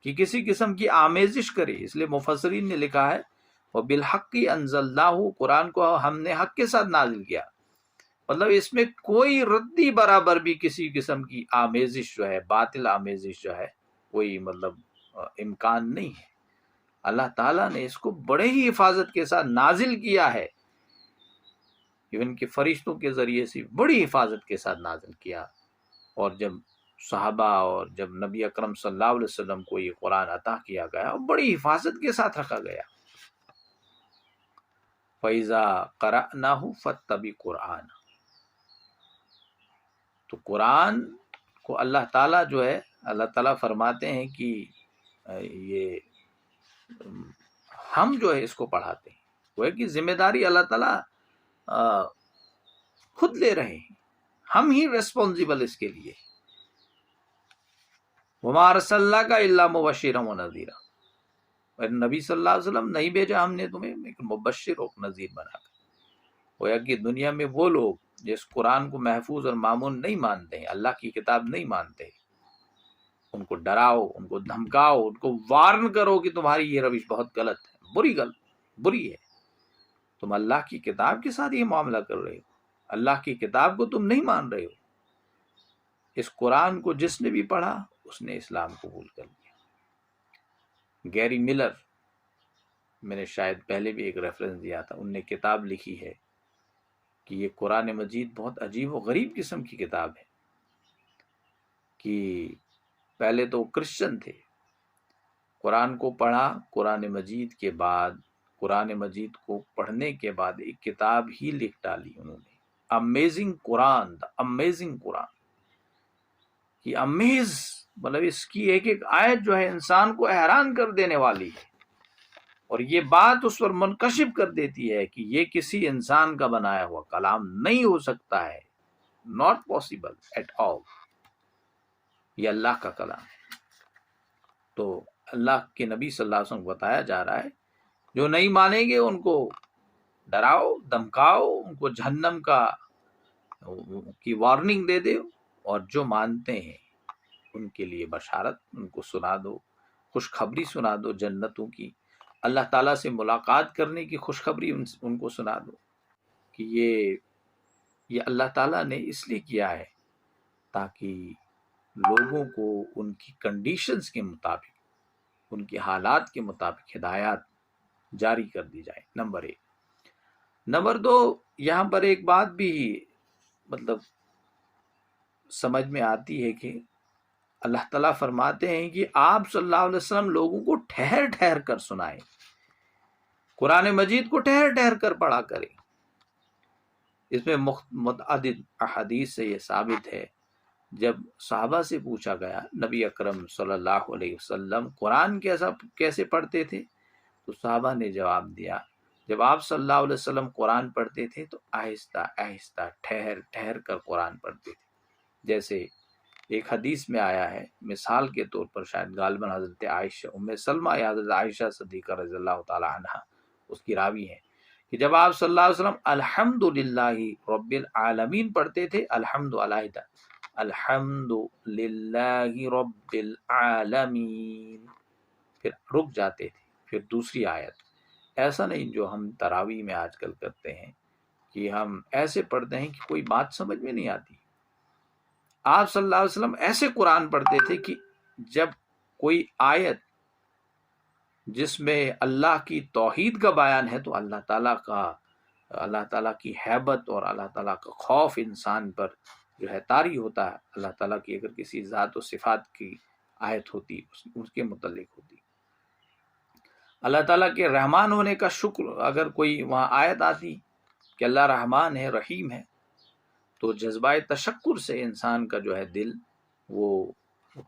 Speaker 2: کہ کسی قسم کی آمیزش کرے۔ اس لیے مفسرین نے لکھا ہے وَبِالْحَقِّ أَنزَلْنَاهُ، قرآن کو ہم نے حق کے ساتھ نازل کیا، مطلب اس میں کوئی ردی برابر بھی کسی قسم کی آمیزش جو ہے، باطل آمیزش جو ہے، کوئی مطلب امکان نہیں ہے۔ اللہ تعالیٰ نے اس کو بڑے ہی حفاظت کے ساتھ نازل کیا ہے، ایون کہ فرشتوں کے ذریعے سے بڑی حفاظت کے ساتھ نازل کیا۔ اور جب صحابہ اور جب نبی اکرم صلی اللہ علیہ وسلم کو یہ قرآن عطا کیا گیا، بڑی حفاظت کے ساتھ رکھا گیا۔ فَإِذَا قَرَأْنَاهُ فَاتَّبِعْ قُرْآنَهُ، تو قرآن کو اللہ تعالیٰ جو ہے، اللہ تعالیٰ فرماتے ہیں کہ یہ ہم جو ہے اس کو پڑھاتے ہیں، وہ ہے کہ ذمہ داری اللہ تعالیٰ خود لے رہے ہیں، ہم ہی ریسپانسیبل اس کے لیے۔ وَمَا أَرْسَلْنَاكَ إِلَّا مُبَشِّرًا وَنَذِيرًا، اور نبی صلی اللہ علیہ وسلم نہیں بھیجا ہم نے تمہیں ایک مبشر اور نذیر بنا کر۔ گویا کہ دنیا میں وہ لوگ جس قرآن کو محفوظ اور مامون نہیں مانتے ہیں، اللہ کی کتاب نہیں مانتے، ان کو ڈراؤ، ان کو دھمکاؤ، ان کو وارن کرو کہ تمہاری یہ روش بہت غلط ہے، بری ہے، تم اللہ کی کتاب کے ساتھ یہ معاملہ کر رہے ہو، اللہ کی کتاب کو تم نہیں مان رہے ہو۔ اس قرآن کو جس نے بھی پڑھا اس نے اسلام قبول کر لیا۔ گیری ملر، میں نے شاید پہلے بھی ایک ریفرنس دیا تھا، ان نے کتاب لکھی ہے کہ یہ قرآن مجید بہت عجیب و غریب قسم کی کتاب ہے، کہ پہلے تو کرسچن تھے، قرآن کو پڑھا، قرآن مجید کے بعد، قرآن مجید کو پڑھنے کے بعد ایک کتاب ہی لکھ ڈالی انہوں نے، امیزنگ قرآن، دا امیزنگ قرآن، کہ امیز مطلب اس کی ایک ایک آیت جو ہے انسان کو حیران کر دینے والی ہے، اور یہ بات اس پر منکشف کر دیتی ہے کہ یہ کسی انسان کا بنایا ہوا کلام نہیں ہو سکتا ہے، not possible at all، یہ اللہ کا کلام ہے۔ تو اللہ کے نبی صلی اللہ علیہ وسلم کو بتایا جا رہا ہے جو نہیں مانیں گے ان کو ڈراؤ، دھمکاؤ، ان کو جہنم کی وارننگ دے دو، اور جو مانتے ہیں ان کے لیے بشارت، ان کو سنا دو، خوشخبری سنا دو جنتوں کی، اللہ تعالیٰ سے ملاقات کرنے کی خوشخبری ان کو سنا دو، کہ یہ اللہ تعالیٰ نے اس لیے کیا ہے تاکہ لوگوں کو ان کی کنڈیشنز کے مطابق، ان کے حالات کے مطابق ہدایات جاری کر دی جائے، نمبر 1۔ نمبر 2، یہاں پر ایک بات بھی مطلب سمجھ میں آتی ہے کہ اللہ تعالیٰ فرماتے ہیں کہ آپ صلی اللہ علیہ وسلم لوگوں کو ٹھہر ٹھہر کر سنائیں، قرآن مجید کو ٹھہر ٹھہر کر پڑھا کریں۔ اس میں متعدد احادیث سے یہ ثابت ہے۔ جب صحابہ سے پوچھا گیا نبی اکرم صلی اللہ علیہ وسلم قرآن کیسے پڑھتے تھے، تو صحابہ نے جواب دیا، جب آپ صلی اللہ علیہ وسلم قرآن پڑھتے تھے تو آہستہ آہستہ ٹھہر ٹھہر کر قرآن پڑھتے تھے۔ جیسے ایک حدیث میں آیا ہے، مثال کے طور پر شاید غالباً حضرت عائشہ ام سلمہ یا حضرت عائشہ صدیقہ رضی اللہ تعالی عنہ اس کی راوی ہیں، کہ جب آپ صلی اللہ علیہ وسلم الحمدللہ رب العالمین پڑھتے تھے، الحمد علیہ الحمد للہ رب العالمین، پھر رک جاتے تھے، پھر دوسری آیت۔ ایسا نہیں جو ہم تراویح میں آج کل کرتے ہیں کہ ہم ایسے پڑھتے ہیں کہ کوئی بات سمجھ میں نہیں آتی۔ آپ صلی اللہ علیہ وسلم ایسے قرآن پڑھتے تھے کہ جب کوئی آیت جس میں اللہ کی توحید کا بیان ہے تو اللہ تعالیٰ کی ہیبت اور اللہ تعالیٰ کا خوف انسان پر جو ہے طاری ہوتا ہے۔ اللہ تعالیٰ کی اگر کسی ذات و صفات کی آیت ہوتی اس کے متعلق ہوتی، اللہ تعالیٰ کے رحمان ہونے کا شکر اگر کوئی وہاں آیت آتی کہ اللہ رحمان ہے رحیم ہے، تو جذبہ تشکر سے انسان کا جو ہے دل وہ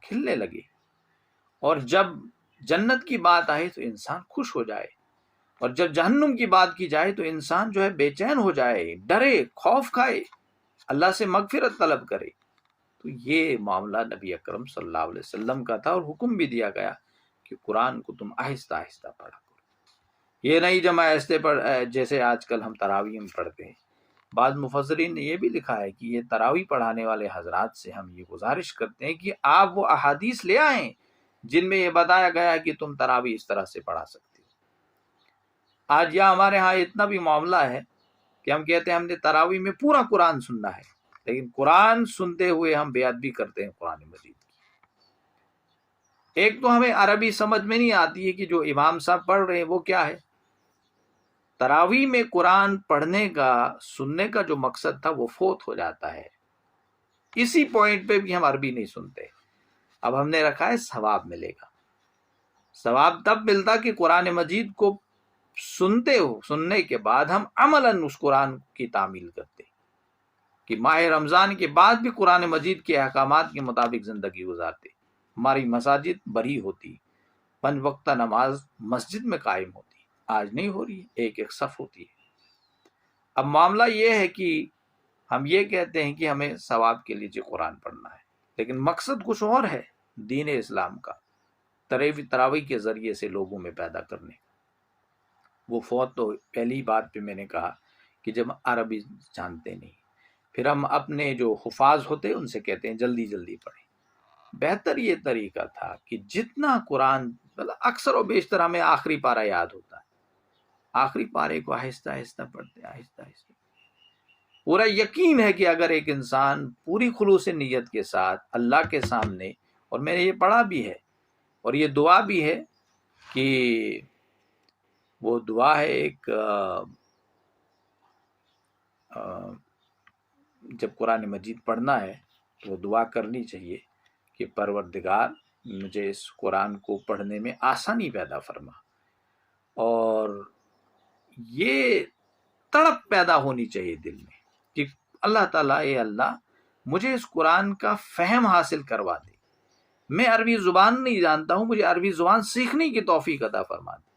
Speaker 2: کھلنے لگے، اور جب جنت کی بات آئے تو انسان خوش ہو جائے، اور جب جہنم کی بات کی جائے تو انسان جو ہے بے چین ہو جائے، ڈرے، خوف کھائے، اللہ سے مغفرت طلب کرے۔ تو یہ معاملہ نبی اکرم صلی اللہ علیہ وسلم کا تھا، اور حکم بھی دیا گیا کہ قرآن کو تم آہستہ آہستہ پڑھا کرو، یہ نہیں جمع آہستہ پڑھ جیسے آج کل ہم تراویح میں پڑھتے ہیں۔ بعض مفسرین نے یہ بھی لکھا ہے کہ یہ تراویح پڑھانے والے حضرات سے ہم یہ گزارش کرتے ہیں کہ آپ وہ احادیث لے آئیں جن میں یہ بتایا گیا ہے کہ تم تراویح اس طرح سے پڑھا سکتے ہو۔ آج یہاں ہمارے ہاں اتنا بھی معاملہ ہے کہ ہم کہتے ہیں ہم نے تراویح میں پورا قرآن سننا ہے، لیکن قرآن سنتے ہوئے ہم بے ادبی کرتے ہیں قرآن مجید کی۔ ایک تو ہمیں عربی سمجھ میں نہیں آتی ہے کہ جو امام صاحب پڑھ رہے ہیں وہ کیا ہے۔ تراویح میں قرآن پڑھنے کا سننے کا جو مقصد تھا وہ فوت ہو جاتا ہے، اسی پوائنٹ پہ بھی ہم عربی نہیں سنتے۔ اب ہم نے رکھا ہے ثواب ملے گا، ثواب تب ملتا کہ قرآن مجید کو سننے کے بعد ہم عملاً اس قرآن کی تعمیل کرتے، کہ ماہ رمضان کے بعد بھی قرآن مجید کے احکامات کے مطابق زندگی گزارتے، ہماری مساجد بری ہوتی، 5 وقتہ نماز مسجد میں قائم ہوتی، آج نہیں ہو رہی ہے، ایک ایک صف ہوتی ہے۔ اب معاملہ یہ ہے کہ ہم یہ کہتے ہیں کہ ہمیں ثواب کے لیے قرآن پڑھنا ہے، لیکن مقصد کچھ اور ہے دین اسلام کا، تراویح کے ذریعے سے لوگوں میں پیدا کرنے کا۔ وہ فوت تو پہلی بات پہ میں نے کہا کہ جب عربی جانتے نہیں، پھر ہم اپنے جو حفاظ ہوتے ان سے کہتے ہیں جلدی جلدی پڑھیں۔ بہتر یہ طریقہ تھا کہ جتنا قرآن اکثر و بیشتر ہمیں آخری پارہ یاد ہوتا ہے، آخری پارے کو آہستہ آہستہ پڑھتے، آہستہ آہستہ۔ پورا یقین ہے کہ اگر ایک انسان پوری خلوص نیت کے ساتھ اللہ کے سامنے، اور میں نے یہ پڑھا بھی ہے اور یہ دعا بھی ہے کہ وہ دعا ہے ایک جب قرآن مجید پڑھنا ہے تو وہ دعا کرنی چاہیے کہ پروردگار مجھے اس قرآن کو پڑھنے میں آسانی پیدا فرما، اور یہ تڑپ پیدا ہونی چاہیے دل میں کہ اللہ تعالیٰ، اے اللہ مجھے اس قرآن کا فہم حاصل کروا دے، میں عربی زبان نہیں جانتا ہوں، مجھے عربی زبان سیکھنے کی توفیق عطا فرما دے،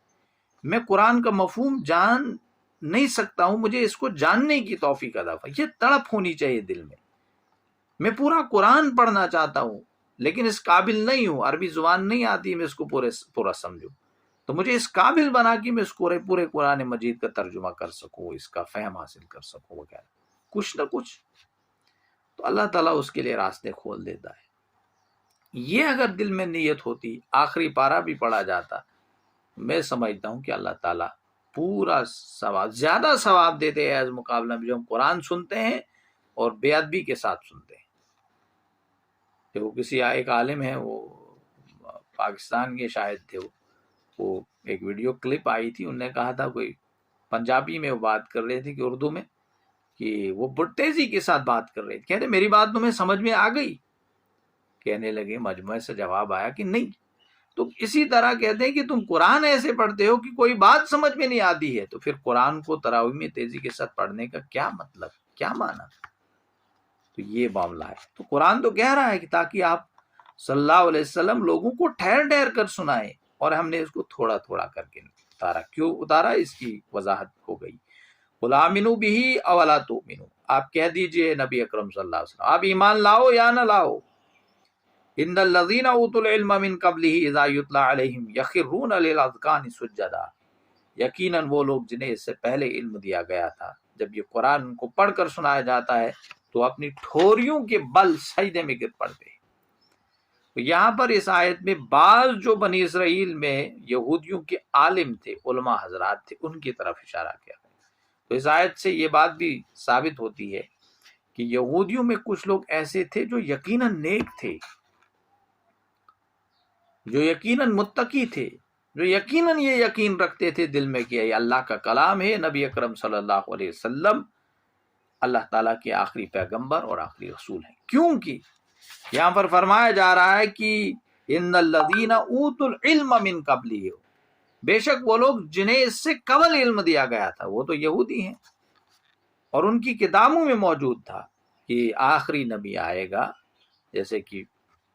Speaker 2: میں قرآن کا مفہوم جان نہیں سکتا ہوں، مجھے اس کو جاننے کی توفیق عطا فرما۔ یہ تڑپ ہونی چاہیے دل میں پورا قرآن پڑھنا چاہتا ہوں لیکن اس قابل نہیں ہوں، عربی زبان نہیں آتی میں اس کو پورا سمجھوں، تو مجھے اس قابل بنا کہ میں اس پورے قرآن مجید کا ترجمہ کر سکوں، اس کا فہم حاصل کر سکوں وغیرہ، کچھ نہ کچھ تو اللہ تعالیٰ اس کے لیے راستے کھول دیتا ہے۔ یہ اگر دل میں نیت ہوتی، آخری پارہ بھی پڑھا جاتا، میں سمجھتا ہوں کہ اللہ تعالیٰ پورا ثواب، زیادہ ثواب دیتے ہیں از مقابلہ میں جو ہم قرآن سنتے ہیں اور بے ادبی کے ساتھ سنتے ہیں۔ وہ کسی ایک عالم ہیں، وہ پاکستان کے شاید تھے، وہ ایک ویڈیو کلپ آئی تھی، انہوں نے کہا تھا، کوئی پنجابی میں وہ بات کر رہے تھے کہ اردو میں، کہ وہ بڑی تیزی کے ساتھ بات کر رہے تھے، کہتے میری بات تمہیں سمجھ میں آ گئی؟ کہنے لگے مجموعے سے جواب آیا کہ نہیں۔ تو اسی طرح کہتے ہیں کہ تم قرآن ایسے پڑھتے ہو کہ کوئی بات سمجھ میں نہیں آتی ہے، تو پھر قرآن کو تراویح میں تیزی کے ساتھ پڑھنے کا کیا مطلب، کیا معنی؟ تو یہ معاملہ ہے۔ تو قرآن تو کہہ رہا ہے کہ تاکہ آپ صلی اللہ علیہ وسلم لوگوں کو ٹھہر ٹھہر کر سنائیں، اور ہم نے اس کو تھوڑا تھوڑا کر کے اتارا۔ کیوں اتارا؟ اس کی وضاحت ہو گئی۔ قُلْ آمِنُوا بِهِ أَوْ لَا تُؤْمِنُوا، آپ کہہ دیجئے نبی اکرم صلی اللہ علیہ وسلم آپ ایمان لاؤ یا نہ لاؤ۔ إِنَّ الَّذِينَ أُوتُوا الْعِلْمَ مِنْ قَبْلِهِ إِذَا يُتْلَىٰ عَلَيْهِمْ يَخِرُّونَ لِلْأَذْقَانِ سُجَّدًا، یقیناً وہ لوگ جنہیں اس سے پہلے علم دیا گیا تھا، جب یہ قرآن ان کو پڑھ کر سنایا جاتا ہے تو اپنی ٹھوریوں کے بل سجدے میں گر پڑتے ہیں۔ تو یہاں پر اس آیت میں بعض جو بنی اسرائیل میں یہودیوں کے عالم تھے، علماء حضرات تھے، ان کی طرف اشارہ کیا۔ تو اس آیت سے یہ بات بھی ثابت ہوتی ہے کہ یہودیوں میں کچھ لوگ ایسے تھے جو یقیناً نیک تھے، جو یقیناً متقی تھے، جو یقیناً یہ یقین رکھتے تھے دل میں کہ یہ اللہ کا کلام ہے، نبی اکرم صلی اللہ علیہ وسلم اللہ تعالیٰ کے آخری پیغمبر اور آخری رسول ہیں۔ کیونکہ یہاں پر فرمایا جا رہا ہے کہ ان الذین اوتوا العلم من قبلہ، بے شک وہ لوگ جنہیں اس سے قبل علم دیا گیا تھا، وہ تو یہودی ہیں، اور ان کی کتابوں میں موجود تھا کہ آخری نبی آئے گا، جیسے کہ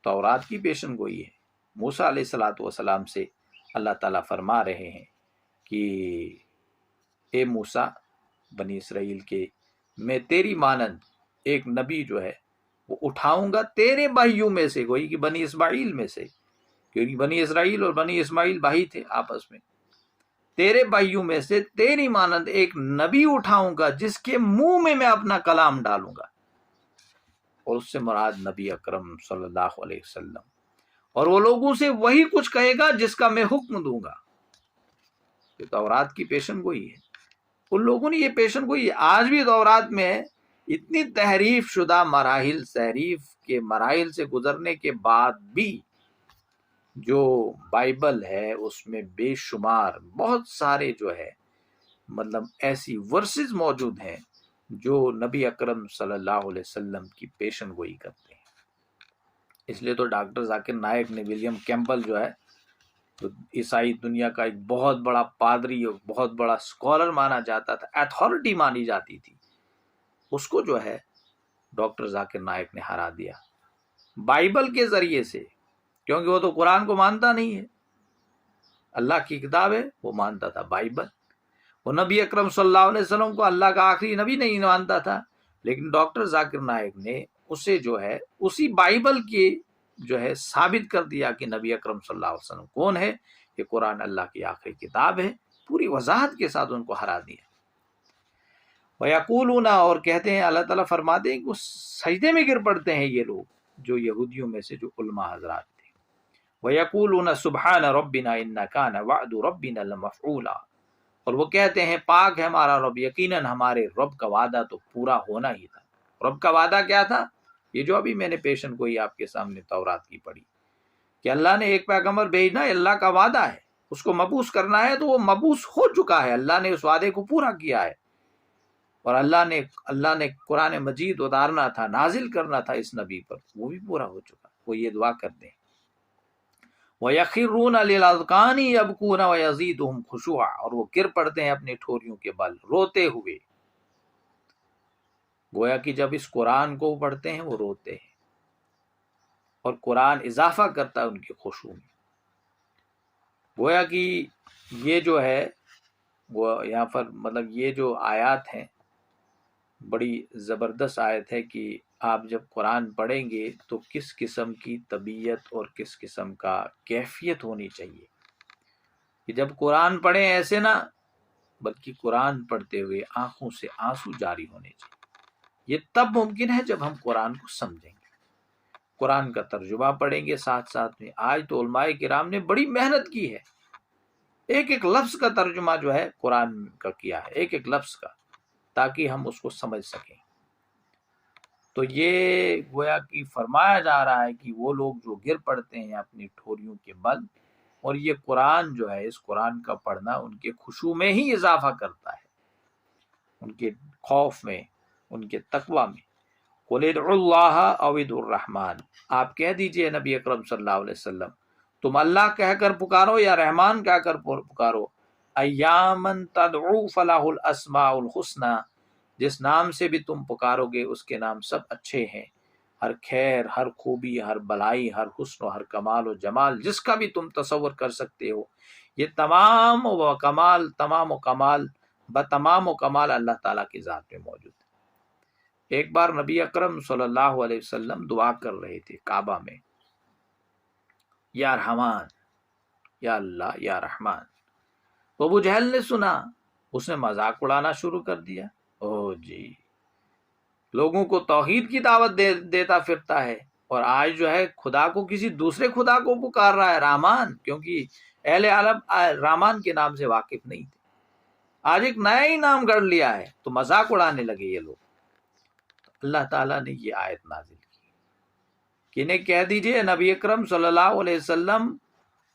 Speaker 2: تورات کی پیشن گوئی ہے۔ موسیٰ علیہ السلام سے اللہ تعالیٰ فرما رہے ہیں کہ اے موسیٰ بنی اسرائیل کے، میں تیری مانند ایک نبی جو ہے وہ اٹھاؤں گا تیرے بھائیوں میں سے، گوئی کہ بنی اسماعیل میں سے، کیونکہ بنی اسرائیل اور بنی اسماعیل بھائی تھے آپس میں، تیرے بھائیوں میں سے تیری مانند ایک نبی اٹھاؤں گا جس کے منہ میں اپنا کلام ڈالوں گا، اور اس سے مراد نبی اکرم صلی اللہ علیہ وسلم، اور وہ لوگوں سے وہی کچھ کہے گا جس کا میں حکم دوں گا۔ یہ تورات کی پیشن گوئی ہے، ان لوگوں نے یہ پیشن گوئی ہے۔ آج بھی تورات میں اتنی تحریف شدہ مراحل، تحریف کے مراحل سے گزرنے کے بعد بھی جو بائبل ہے اس میں بے شمار بہت سارے جو ہے مطلب ایسی ورسز موجود ہیں جو نبی اکرم صلی اللہ علیہ وسلم کی پیشن گوئی کرتے ہیں۔ اس لیے تو ڈاکٹر ذاکر نائک نے ولیم کیمپل جو ہے تو عیسائی دنیا کا ایک بہت بڑا پادری اور بہت بڑا اسکالر مانا جاتا تھا، ایتھارٹی مانی جاتی تھی، اس کو جو ہے ڈاکٹر ذاکر نائک نے ہرا دیا بائبل کے ذریعے سے، کیونکہ وہ تو قرآن کو مانتا نہیں ہے، اللہ کی کتاب ہے وہ مانتا تھا بائبل، وہ نبی اکرم صلی اللہ علیہ وسلم کو اللہ کا آخری نبی نہیں مانتا تھا، لیکن ڈاکٹر ذاکر نائک نے اسے جو ہے اسی بائبل کی جو ہے ثابت کر دیا کہ نبی اکرم صلی اللہ علیہ وسلم کون ہے، کہ قرآن اللہ کی آخری کتاب ہے، پوری وضاحت کے ساتھ ان کو ہرا دیا۔ وَيَقُولُونَ، اور کہتے ہیں، اللہ تعالیٰ فرماتے ہیں کہ وہ سجدے میں گر پڑتے ہیں یہ لوگ جو یہودیوں میں سے جو علماء حضرات تھے۔ وَيَقُولُونَ سُبْحَانَ رَبِّنَا إِنَّ كَانَ وَعْدُ رَبِّنَا لَمَفْعُولًا، اور وہ کہتے ہیں پاک ہے ہمارا رب، یقیناً ہمارے رب کا وعدہ تو پورا ہونا ہی تھا۔ رب کا وعدہ کیا تھا؟ یہ جو ابھی میں نے پیشن گوئی آپ کے سامنے تورات کی پڑھی کہ اللہ نے ایک پیغمبر بھیجنا ہے، اللہ کا وعدہ ہے، اس کو مبعوث کرنا ہے، تو وہ مبعوث ہو چکا ہے، اللہ نے اس وعدے کو پورا کیا ہے، اور اللہ نے قرآن مجید اتارنا تھا، نازل کرنا تھا اس نبی پر، وہ بھی پورا ہو چکا۔ وہ یہ دعا کرتے ہیں وَيَخِرُّونَ لِلْأَذْقَانِ يَبْكُونَ وَيَزِيدُهُمْ خُشُوعًا، اور وہ گر پڑتے ہیں اپنے ٹھوریوں کے بل روتے ہوئے، گویا کہ جب اس قرآن کو پڑھتے ہیں وہ روتے ہیں، اور قرآن اضافہ کرتا ہے ان کی خشوع میں۔ گویا کہ یہ جو ہے وہ یہاں پر مطلب یہ جو آیات ہیں بڑی زبردست آیت ہے کہ آپ جب قرآن پڑھیں گے تو کس قسم کی طبیعت اور کس قسم کا کیفیت ہونی چاہیے، کہ جب قرآن پڑھیں ایسے نہ، بلکہ قرآن پڑھتے ہوئے آنکھوں سے آنسو جاری ہونے چاہیے۔ یہ تب ممکن ہے جب ہم قرآن کو سمجھیں گے، قرآن کا ترجمہ پڑھیں گے ساتھ ساتھ میں۔ آج تو علماء کرام نے بڑی محنت کی ہے، ایک ایک لفظ کا ترجمہ جو ہے قرآن کا کیا ہے، ایک ایک لفظ کا، تاکہ ہم اس کو سمجھ سکیں۔ تو یہ گویا کہ فرمایا جا رہا ہے کہ وہ لوگ جو گر پڑتے ہیں اپنی ٹھوریوں کے بل، اور یہ قرآن جو ہے، اس قرآن کا پڑھنا ان کے خشوع میں ہی اضافہ کرتا ہے، ان کے خوف میں، ان کے تقوی میں۔ قل ادعوا اللہ او ادعوا الرحمن، آپ کہہ دیجئے نبی اکرم صلی اللہ علیہ وسلم تم اللہ کہہ کر پکارو یا رحمان کہہ کر پکارو، ایامن تدعو فلاح الاسماء الحسنی، جس نام سے بھی تم پکارو گے اس کے نام سب اچھے ہیں، ہر خیر، ہر خوبی، ہر بلائی، ہر حسن و ہر کمال و جمال جس کا بھی تم تصور کر سکتے ہو، یہ تمام و کمال تمام و کمال اللہ تعالیٰ کی ذات میں موجود ہے۔ ایک بار نبی اکرم صلی اللہ علیہ وسلم دعا کر رہے تھے کعبہ میں، یا رحمان، یا اللہ، یا رحمان۔ تو ابو جہل نے سنا، اس نے مذاق اڑانا شروع کر دیا، او جی لوگوں کو توحید کی دعوت دیتا پھرتا ہے، اور آج جو ہے خدا کو کسی دوسرے خدا کو پکار رہا ہے، رحمان، کیونکہ اہل عالم رحمان کے نام سے واقف نہیں تھے، آج ایک نیا ہی نام گڑھ لیا ہے، تو مذاق اڑانے لگے یہ لوگ۔ اللہ تعالیٰ نے یہ آیت نازل کی کہ انہیں کہہ دیجئے نبی اکرم صلی اللہ علیہ وسلم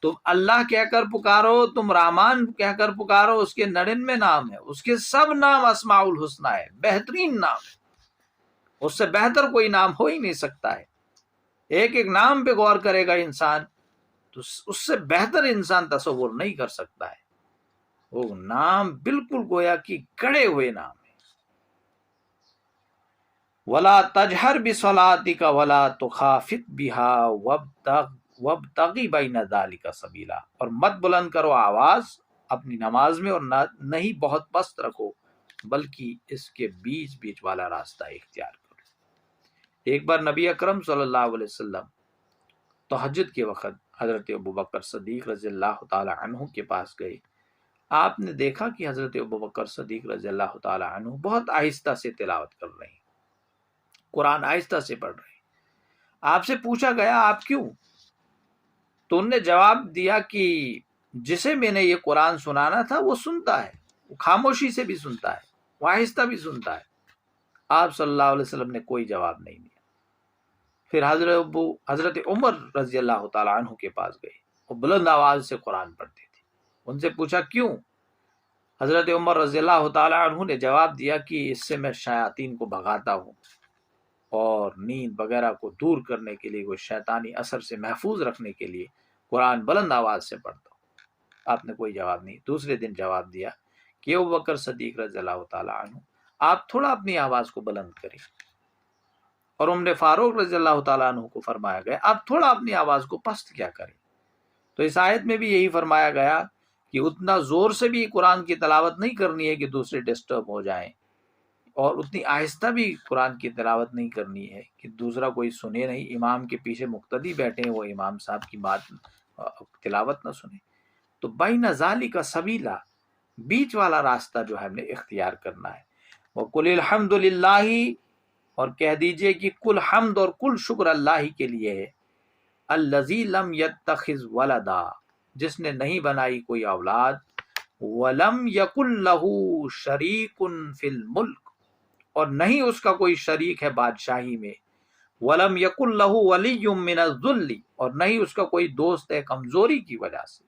Speaker 2: تم اللہ کہہ کر پکارو، تم رحمان کہہ کر پکارو، اس کے 99 نام ہے، اس کے سب نام اسماء الحسنی ہے، بہترین نام ہے، اس سے بہتر کوئی نام ہو ہی نہیں سکتا ہے۔ ایک ایک نام پہ غور کرے گا انسان تو اس سے بہتر انسان تصور نہیں کر سکتا ہے، وہ نام بالکل گویا کہ گڑے ہوئے نام ہے۔ وَلَا تَجْهَرْ بِصَلَاتِكَ وَلَا تُخَافِتْ بِهَا وَابْتَغِ بَيْنَ ذَلِكَ سَبِيلًا، اور مت بلند کرو آواز اپنی نماز میں، اور نہیں بہت پست رکھو، بلکہ اس کے بیچ بیچ والا راستہ اختیار کرو۔ ایک بار نبی اکرم صلی اللہ علیہ وسلم تہجد کے وقت حضرت ابوبکر صدیق رضی اللہ تعالی عنہ کے پاس گئے، آپ نے دیکھا کہ حضرت ابوبکر صدیق رضی اللہ تعالی عنہ بہت آہستہ سے تلاوت کر رہے ہیں، قرآن آہستہ سے پڑھ رہے ہیں۔ آپ سے پوچھا گیا آپ کیوں؟ تو انہوں نے جواب دیا کہ جسے میں نے یہ قرآن سنانا تھا وہ سنتا ہے، وہ خاموشی سے بھی سنتا ہے، وہ آہستہ بھی سنتا ہے۔ آپ صلی اللہ علیہ وسلم نے کوئی جواب نہیں دیا۔ پھر حضرت عمر رضی اللہ تعالیٰ عنہ کے پاس گئے، وہ بلند آواز سے قرآن پڑھتے تھے، ان سے پوچھا کیوں؟ حضرت عمر رضی اللہ تعالیٰ عنہ نے جواب دیا کہ اس سے میں شیاطین کو بھگاتا ہوں، اور نیند وغیرہ کو دور کرنے کے لیے، وہ شیطانی اثر سے محفوظ رکھنے کے لیے قرآن بلند آواز سے پڑھتا ہوں۔ آپ نے کوئی جواب نہیں۔ دوسرے دن جواب دیا کہ ابوبکر صدیق رضی اللہ تعالیٰ عنہ آپ تھوڑا اپنی آواز کو بلند کریں، اور عمر فاروق رضی اللہ تعالیٰ عنہ کو فرمایا گیا آپ تھوڑا اپنی آواز کو پست کیا کریں۔ تو اس آیت میں بھی یہی فرمایا گیا کہ اتنا زور سے بھی قرآن کی تلاوت نہیں کرنی ہے کہ دوسرے ڈسٹرب ہو جائیں، اور اتنی آہستہ بھی قرآن کی تلاوت نہیں کرنی ہے کہ دوسرا کوئی سنے نہیں، امام کے پیچھے مقتدی بیٹھے ہیں، وہ امام صاحب کی بات تلاوت نہ سنے۔ تو بین ذالک سبیلا، بیچ والا راستہ جو ہے ہم نے اختیار کرنا ہے۔ وَقُلِ الْحَمْدُ لِلَّهِ، اور کہہ دیجئے کہ کل حمد اور کل شکر اللہ ہی کے لیے ہے، الذی لم یتخذ ولدا، جس نے نہیں بنائی کوئی اولاد، ولم یکن لہ شریک فی الملک، اور نہیں اس کا کوئی شریک ہے بادشاہی میں، ولم یکن لہ ولی من الذل، اور نہیں اس کا کوئی دوست ہے کمزوری کی وجہ سے،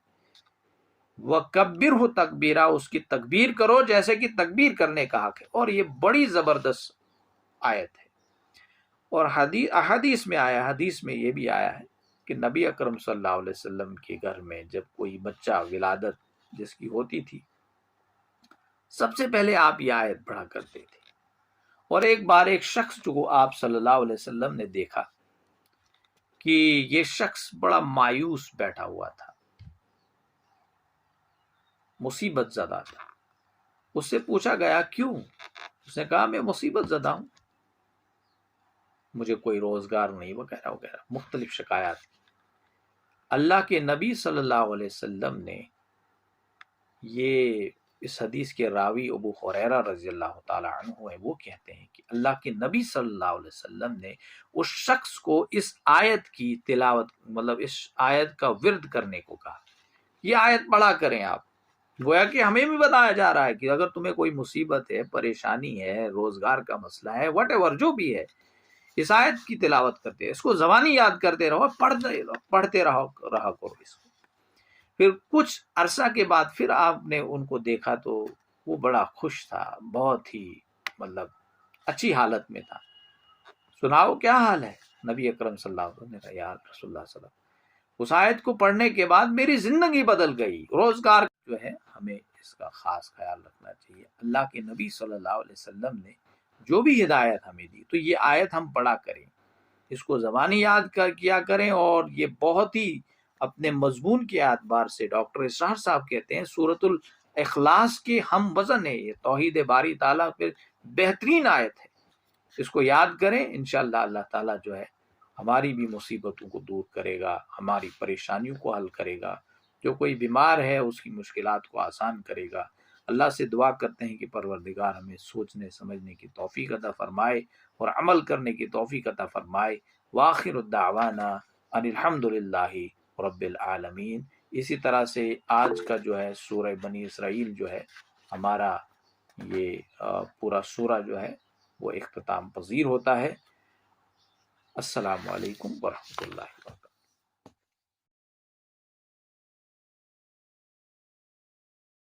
Speaker 2: وکبرہ تکبیرا، اس کی تکبیر کرو جیسے کہ تکبیر کرنے کا حق ہے۔ اور یہ بڑی زبردست آیت ہے، اور حدیث میں آیا، حدیث میں یہ بھی آیا ہے کہ نبی اکرم صلی اللہ علیہ وسلم کے گھر میں جب کوئی بچہ ولادت جس کی ہوتی تھی، سب سے پہلے آپ یہ آیت پڑھا کرتے تھے۔ اور ایک بار ایک شخص جو آپ صلی اللہ علیہ وسلم نے دیکھا کہ یہ شخص بڑا مایوس بیٹھا ہوا تھا، مصیبت زدہ تھا۔ اس سے پوچھا گیا کیوں؟ اس نے کہا میں مصیبت زدہ ہوں، مجھے کوئی روزگار نہیں، وغیرہ وغیرہ مختلف شکایات۔ اللہ کے نبی صلی اللہ علیہ وسلم نے یہ اس حدیث کے راوی ابو ہریرہ رضی اللہ تعالیٰ عنہ ہیں، وہ کہتے ہیں کہ اللہ کے نبی صلی اللہ علیہ وسلم نے اس شخص کو اس آیت کی تلاوت، مطلب اس آیت کا ورد کرنے کو کہا، یہ آیت پڑھا کریں آپ۔ گویا کہ ہمیں بھی بتایا جا رہا ہے کہ اگر تمہیں کوئی مصیبت ہے، پریشانی ہے، روزگار کا مسئلہ ہے، واٹ ایور جو بھی ہے، اس آیت کی تلاوت کرتے ہیں، اس کو زبانی یاد کرتے رہو، پڑھتے رہا کرو اس کو۔ پھر کچھ عرصہ کے بعد پھر آپ نے ان کو دیکھا تو وہ بڑا خوش تھا، بہت ہی مطلب اچھی حالت میں تھا. سناؤ کیا حال ہے؟ نبی اکرم صلی اللہ علیہ وسلم نے کہا یا رسول اللہ صلی اللہ علیہ وسلم اس آیت کو پڑھنے کے بعد میری زندگی بدل گئی. روزگار جو ہے ہمیں اس کا خاص خیال رکھنا چاہیے. اللہ کے نبی صلی اللہ علیہ وسلم نے جو بھی ہدایت ہمیں دی تو یہ آیت ہم پڑھا کریں، اس کو زبانی یاد کیا کریں، اور یہ بہت ہی اپنے مضمون کے اعتبار سے ڈاکٹر اسرار صاحب کہتے ہیں سورۃ الاخلاص کے ہم وزن ہے. یہ توحید باری تعالیٰ پہ بہترین آیت ہے. اس کو یاد کریں، انشاءاللہ اللہ تعالیٰ جو ہے ہماری بھی مصیبتوں کو دور کرے گا، ہماری پریشانیوں کو حل کرے گا. جو کوئی بیمار ہے اس کی مشکلات کو آسان کرے گا. اللہ سے دعا کرتے ہیں کہ پروردگار ہمیں سوچنے سمجھنے کی توفیق عطا فرمائے اور عمل کرنے کی توفیق عطا فرمائے. وآخر الدعوانا ان الحمد للہ رب العالمین. اسی طرح سے آج کا جو ہے سورہ بنی اسرائیل جو ہے ہمارا یہ پورا سورہ جو ہے وہ اختتام پذیر ہوتا ہے. السلام علیکم ورحمۃ اللہ وبرکاتہ.